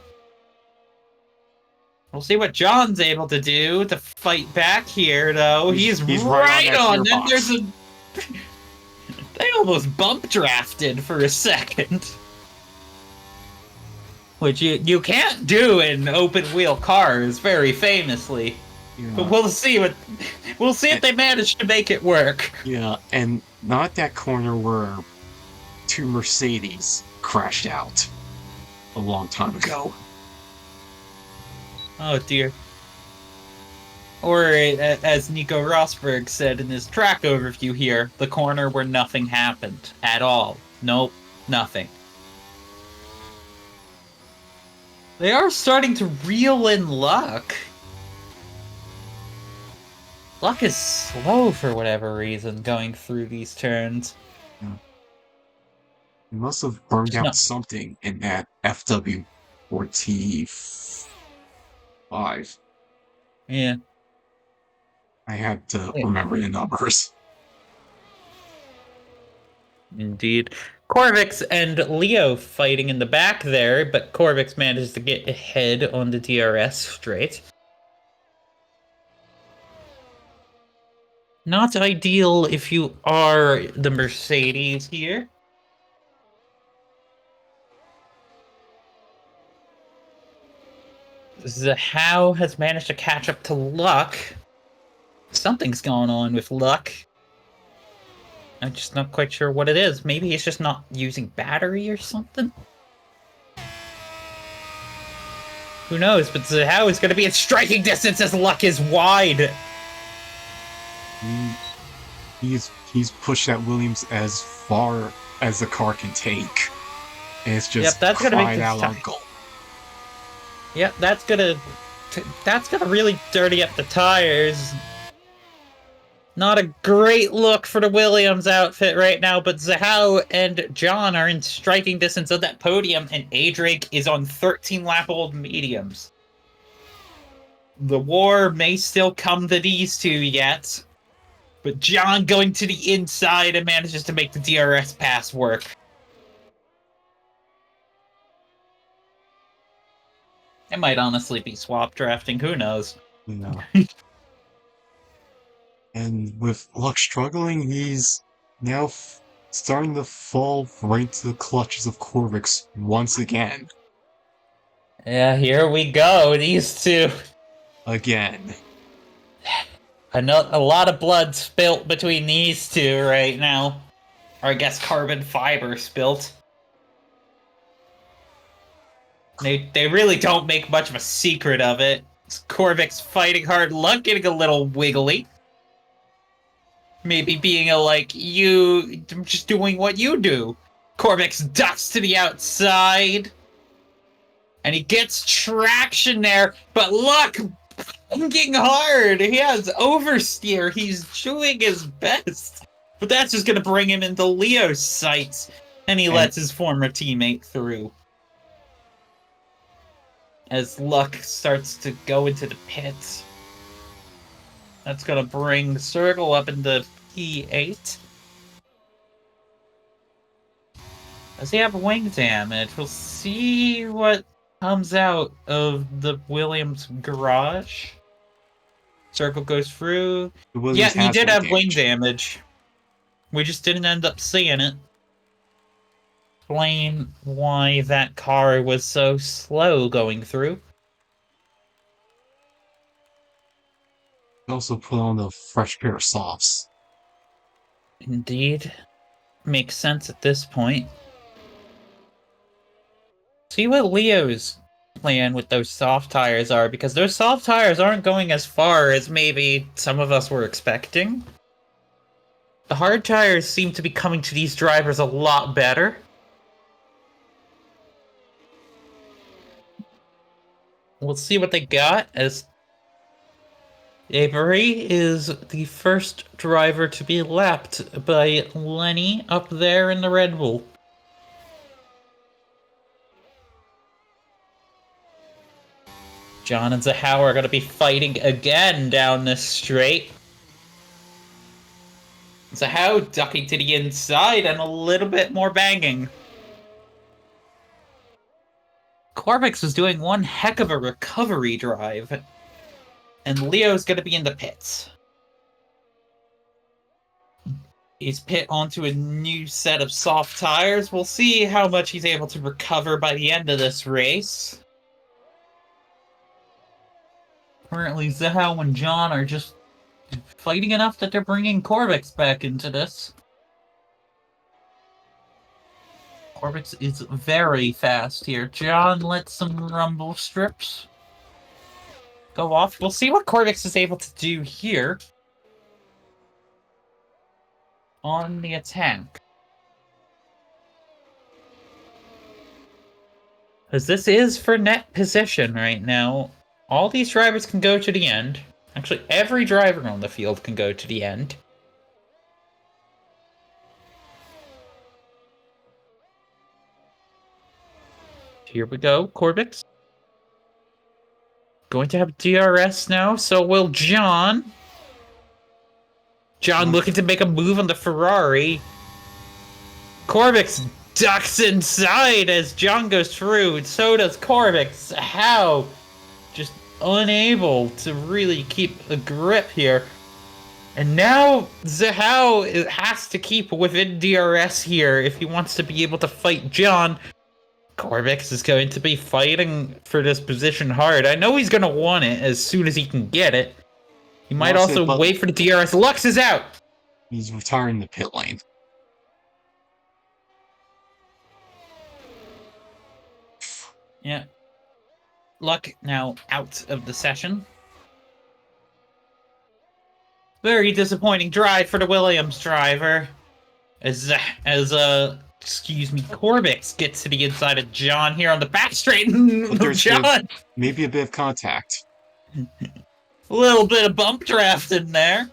We'll see what John's able to do to fight back here, though. He's right on. Then there's a... They almost bump drafted for a second. Which you can't do in open wheel cars, very famously. Yeah. But we'll see if they manage to make it work. Yeah, and not that corner where two Mercedes crashed out a long time ago. Oh dear. Or, as Nico Rosberg said in his track overview here, the corner where nothing happened at all. Nope, nothing. They are starting to reel in Luck. Luck is slow for whatever reason going through these turns. Yeah. He must have burned out something in that FW45. Yeah. I had to remember the numbers. Indeed. Corvix and Leo fighting in the back there, but Corvix manages to get ahead on the DRS straight. Not ideal if you are the Mercedes here. Zahao has managed to catch up to Luck. Something's going on with Luck. I'm just not quite sure what it is. Maybe he's just not using battery or something? Who knows, but Zahao is going to be in striking distance as Luck is wide. He's pushed that Williams as far as the car can take. And it's just that's gonna crying out on goal. Yep, that's gonna really dirty up the tires. Not a great look for the Williams outfit right now, but Zahao and John are in striking distance of that podium, and Adrake is on 13-lap-old mediums. The war may still come to these two yet, but John going to the inside and manages to make the DRS pass work. It might honestly be swap drafting, who knows? No. And with Luck struggling, he's now starting to fall right into the clutches of Corvix once again. Yeah, here we go, these two. Again. A lot of blood spilt between these two right now. Or I guess carbon fiber spilt. They really don't make much of a secret of it. Corvix fighting hard, Luck getting a little wiggly. Maybe being you just doing what you do. Corvix ducks to the outside. And he gets traction there, but Luck fucking hard. He has oversteer. He's doing his best. But that's just going to bring him into Leo's sights. And he lets his former teammate through. As Luck starts to go into the pits. That's going to bring the circle up into P8. Does he have wing damage? We'll see what comes out of the Williams garage. Circle goes through. Yeah, he did have wing damage. We just didn't end up seeing it. Explain why that car was so slow going through. Also put on a fresh pair of softs. Indeed. Makes sense at this point. See what Leo's plan with those soft tires are, because those soft tires aren't going as far as maybe some of us were expecting. The hard tires seem to be coming to these drivers a lot better. we'll see what they got, as Avery is the first driver to be lapped by Lenny up there in the Red Bull. John and Zahau are going to be fighting again down this straight. Zahau ducking to the inside and a little bit more banging. Corvix was doing one heck of a recovery drive. And Leo's going to be in the pits. He's pit onto a new set of soft tires. We'll see how much he's able to recover by the end of this race. Currently, Zahau and John are just fighting enough that they're bringing Corvix back into this. Corvix is very fast here. John lets some rumble strips go off. We'll see what Corvix is able to do here on the attack. Because this is for net position right now. All these drivers can go to the end. Actually, every driver on the field can go to the end. Here we go, Corvix. Going to have DRS now, so will John. John looking to make a move on the Ferrari. Corvix ducks inside as John goes through, and so does Corvix. How? Just unable to really keep a grip here. And now Zahau has to keep within DRS here if he wants to be able to fight John. Corvix is going to be fighting for this position hard. I know he's going to want it as soon as he can get it. He might also wait for the DRS. Lux is out! He's retiring the pit lane. Yeah. Luck now out of the session. Very disappointing drive for the Williams driver. As Corvix gets to the inside of John here on the back straight. John! Maybe a bit of contact. A little bit of bump draft in there.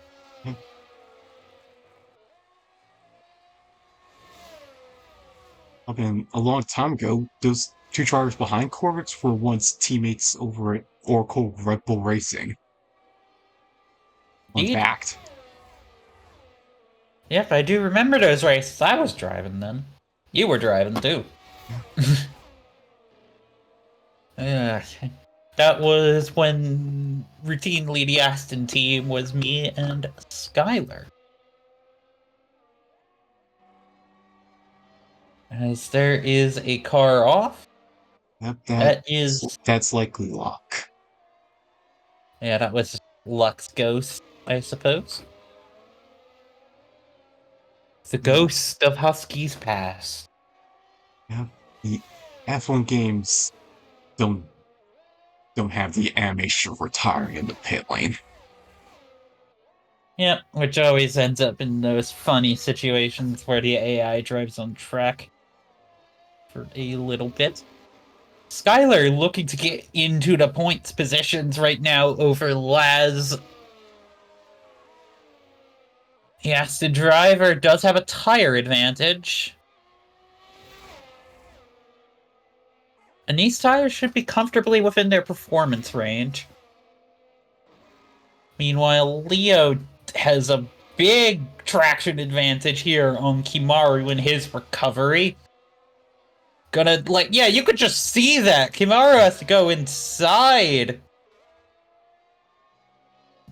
I mean, a long time ago, those two drivers behind Corvix were once teammates over at Oracle Red Bull Racing. In fact. Yep, I do remember those races. I was driving then. You were driving too. That was when routinely the Aston team was me and Skylar. As there is a car off. That's likely luck. Yeah, that was Luck's ghost, I suppose. The ghost of Husky's past. Yeah, the F1 games don't have the animation of retiring in the pit lane. Yep, which always ends up in those funny situations where the AI drives on track for a little bit. Skylar looking to get into the points positions right now over Laz. Yes, the driver does have a tire advantage. And these tires should be comfortably within their performance range. Meanwhile, Leo has a big traction advantage here on Kimaru in his recovery. You could just see that. Kimaru has to go inside.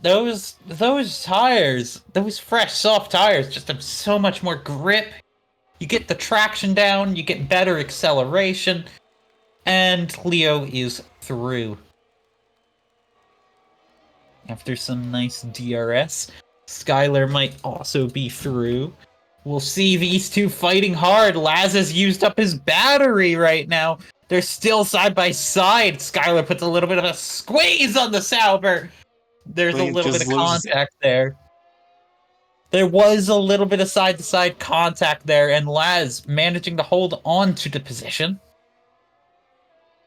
Those tires, those fresh, soft tires just have so much more grip. You get the traction down, you get better acceleration, and Leo is through. After some nice DRS, Skylar might also be through. We'll see these two fighting hard. Laz has used up his battery right now. They're still side by side. Skylar puts a little bit of a squeeze on the Sauber. There's a little bit of contact there. There was a little bit of side-to-side contact there, and Laz managing to hold on to the position.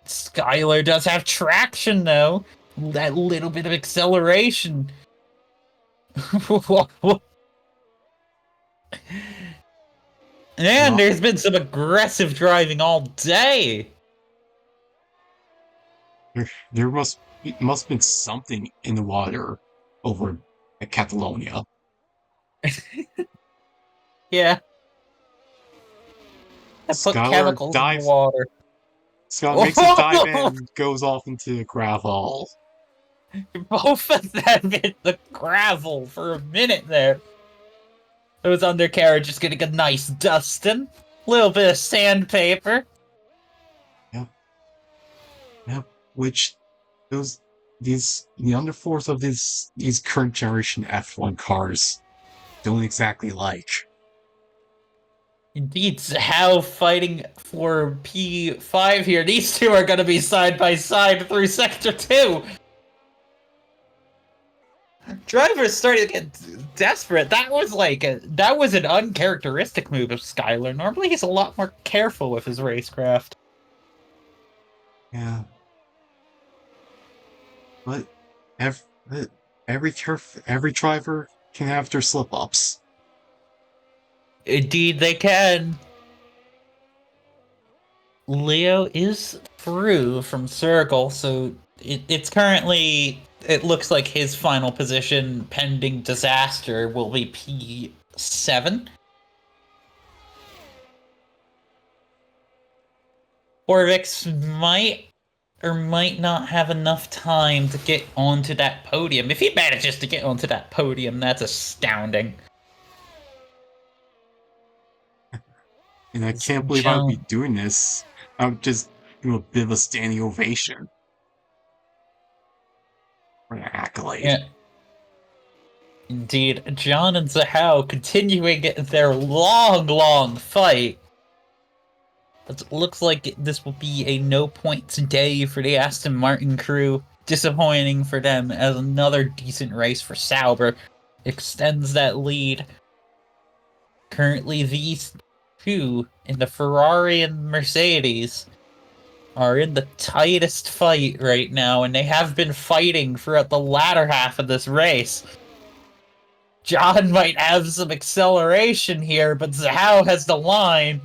Skylar does have traction, though. That little bit of acceleration. And Well, there's been some aggressive driving all day. there must have been something in the water over at Catalonia. Yeah, I put Skylar chemicals in the dives. water. Skylar makes a dive and goes off into the gravel. Both of them hit the gravel for a minute there. Those undercarriages getting a nice dusting. Little bit of sandpaper. Yep. Which the underforce of these current generation F1 cars don't exactly like. Indeed, how fighting for P5 here. These two are going to be side by side through Sector 2. Drivers starting to get desperate. That was an uncharacteristic move of Skylar. Normally he's a lot more careful with his racecraft. Yeah. But every driver can have their slip-ups. Indeed they can. Leo is through from Circle, so it's currently... It looks like his final position, pending disaster, will be P7. Orvix might or might not have enough time to get onto that podium. If he manages to get onto that podium, that's astounding. And I can't believe I would be doing this. I would just give him a bit of a standing ovation. For an accolade. Yeah. Indeed, John and Zahao continuing their long fight. It looks like this will be a no points day for the Aston Martin crew. Disappointing for them, as another decent race for Sauber extends that lead. Currently, these two in the Ferrari and Mercedes are in the tightest fight right now, and they have been fighting throughout the latter half of this race. John might have some acceleration here, but Zhao has the line.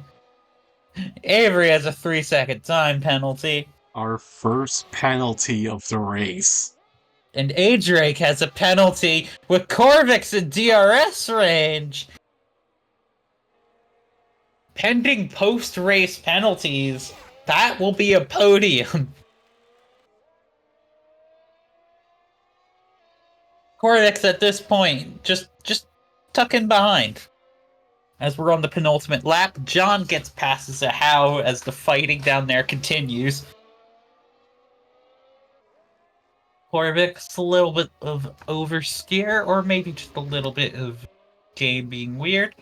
Avery has a 3-second time penalty. Our first penalty of the race. And Adrake has a penalty with Corvix in DRS range. Pending post-race penalties, that will be a podium. Corvix at this point, just tucking behind. As we're on the penultimate lap, John gets past Zahao as the fighting down there continues. Corvix, a little bit of oversteer, or maybe just a little bit of game being weird.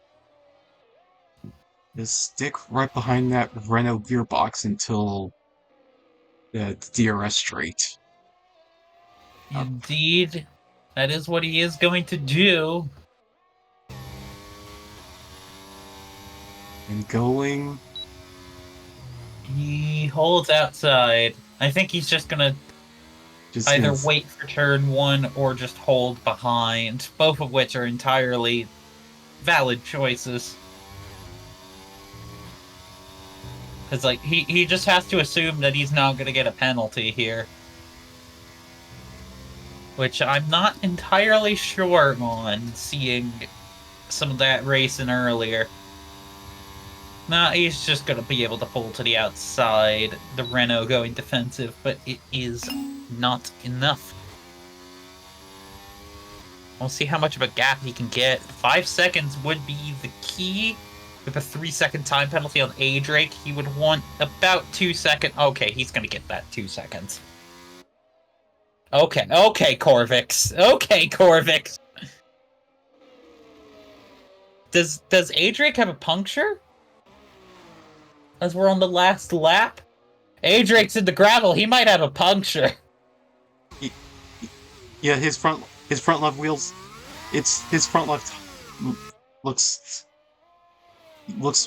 Just stick right behind that Renault gearbox until the DRS straight. Indeed, that is what he is going to do. And going... He holds outside. I think he's just gonna either wait for turn 1 or just hold behind, both of which are entirely valid choices. Because, like, he just has to assume that he's not gonna get a penalty here. Which I'm not entirely sure on, seeing some of that racing earlier. Nah, he's just gonna be able to pull to the outside, the Renault going defensive, but it is not enough. We'll see how much of a gap he can get. 5 seconds would be the key. With a 3-second time penalty on Adrake, he would want about 2 seconds. Okay, he's gonna get that 2 seconds. Okay, Corvix. Okay, Corvix. Does Adrake have a puncture? As we're on the last lap? Adrake's in the gravel, he might have a puncture. Yeah, his front left wheels, his front left looks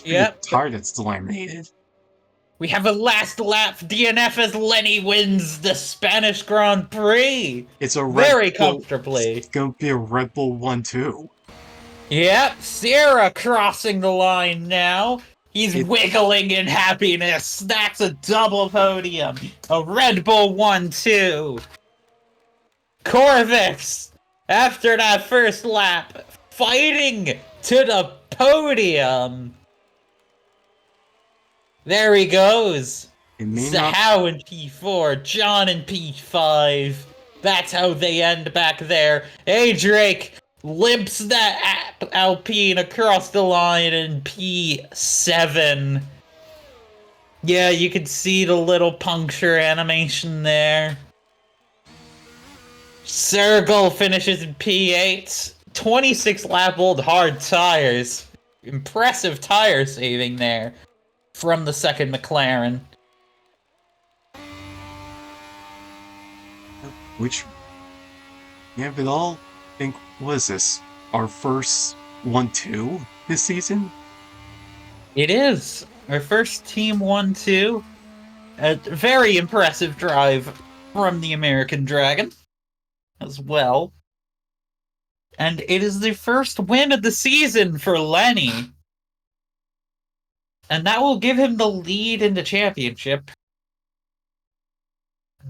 Yep. tired. It's delaminated. We have a last lap DNF as Lenny wins the Spanish Grand Prix. It's a Red Very Bull. comfortably. It's gonna be a Red Bull 1-2. Yep, Sierra crossing the line now. He's wiggling in happiness. That's a double podium. A Red Bull 1-2. Corvix, after that first lap, fighting to the podium. There he goes. Zhao in P4, John in P5. That's how they end back there. Hey, Drake limps that Alpine across the line in P7. Yeah, you can see the little puncture animation there. Sergel finishes in P8. 26 lap old hard tires. Impressive tire saving there from the second McLaren. Which, yeah, but all think, what is this? Our first 1-2 this season? It is our first Team 1-2. A very impressive drive from the American Dragon as well. And it is the first win of the season for Lenny. And that will give him the lead in the championship.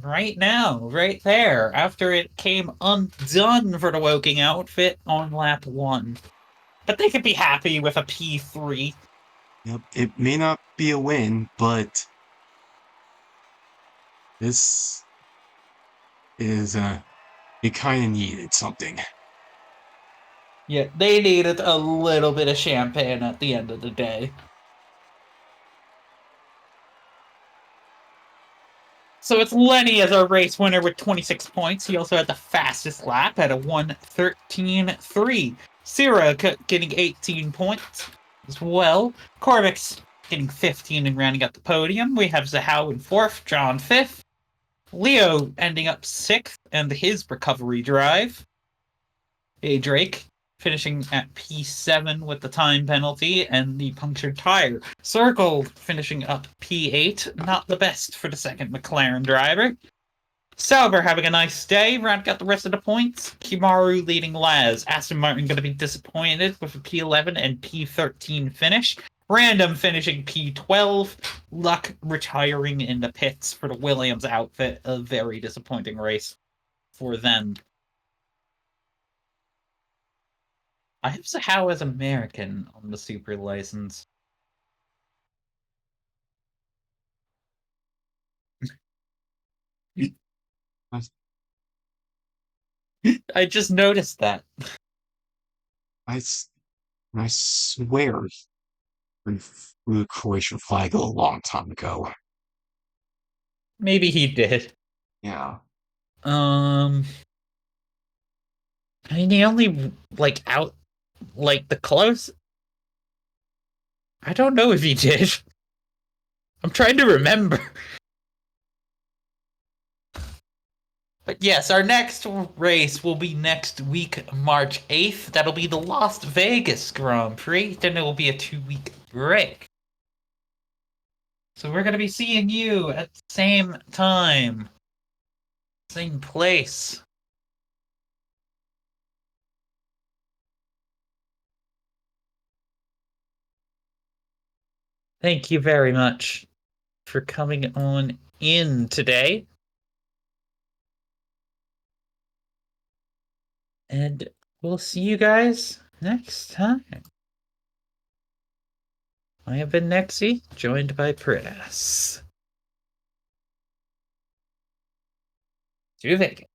Right now, right there, after it came undone for the Woking outfit on lap 1. But they could be happy with a P3. Yep, it may not be a win, but this is, it kind of needed something. Yeah, they needed a little bit of champagne at the end of the day. So it's Lenny as our race winner with 26 points. He also had the fastest lap at a 1:13.3. Sierra getting 18 points as well. Corvix getting 15 and rounding out the podium. We have Zhao in 4th, John 5th. Leo ending up 6th and his recovery drive. A Drake finishing at P7 with the time penalty and the punctured tire. Circle finishing up P8, not the best for the second McLaren driver. Sauber having a nice day, rounding out the rest of the points. Kimaru leading Laz. Aston Martin going to be disappointed with a P11 and P13 finish. Random finishing P12. Luck retiring in the pits for the Williams outfit. A very disappointing race for them. I have Zhao as American on the super license. I just noticed that. I swear we flew the Croatian flag a long time ago. Maybe he did. Yeah. I mean, he only, the close... I don't know if he did. I'm trying to remember. But yes, our next race will be next week, March 8th. That'll be the Las Vegas Grand Prix. Then it will be a 2-week break. So we're going to be seeing you at the same time. Same place. Thank you very much for coming on in today. And we'll see you guys next time. I have been Nexy, joined by Pritas. To Vegas.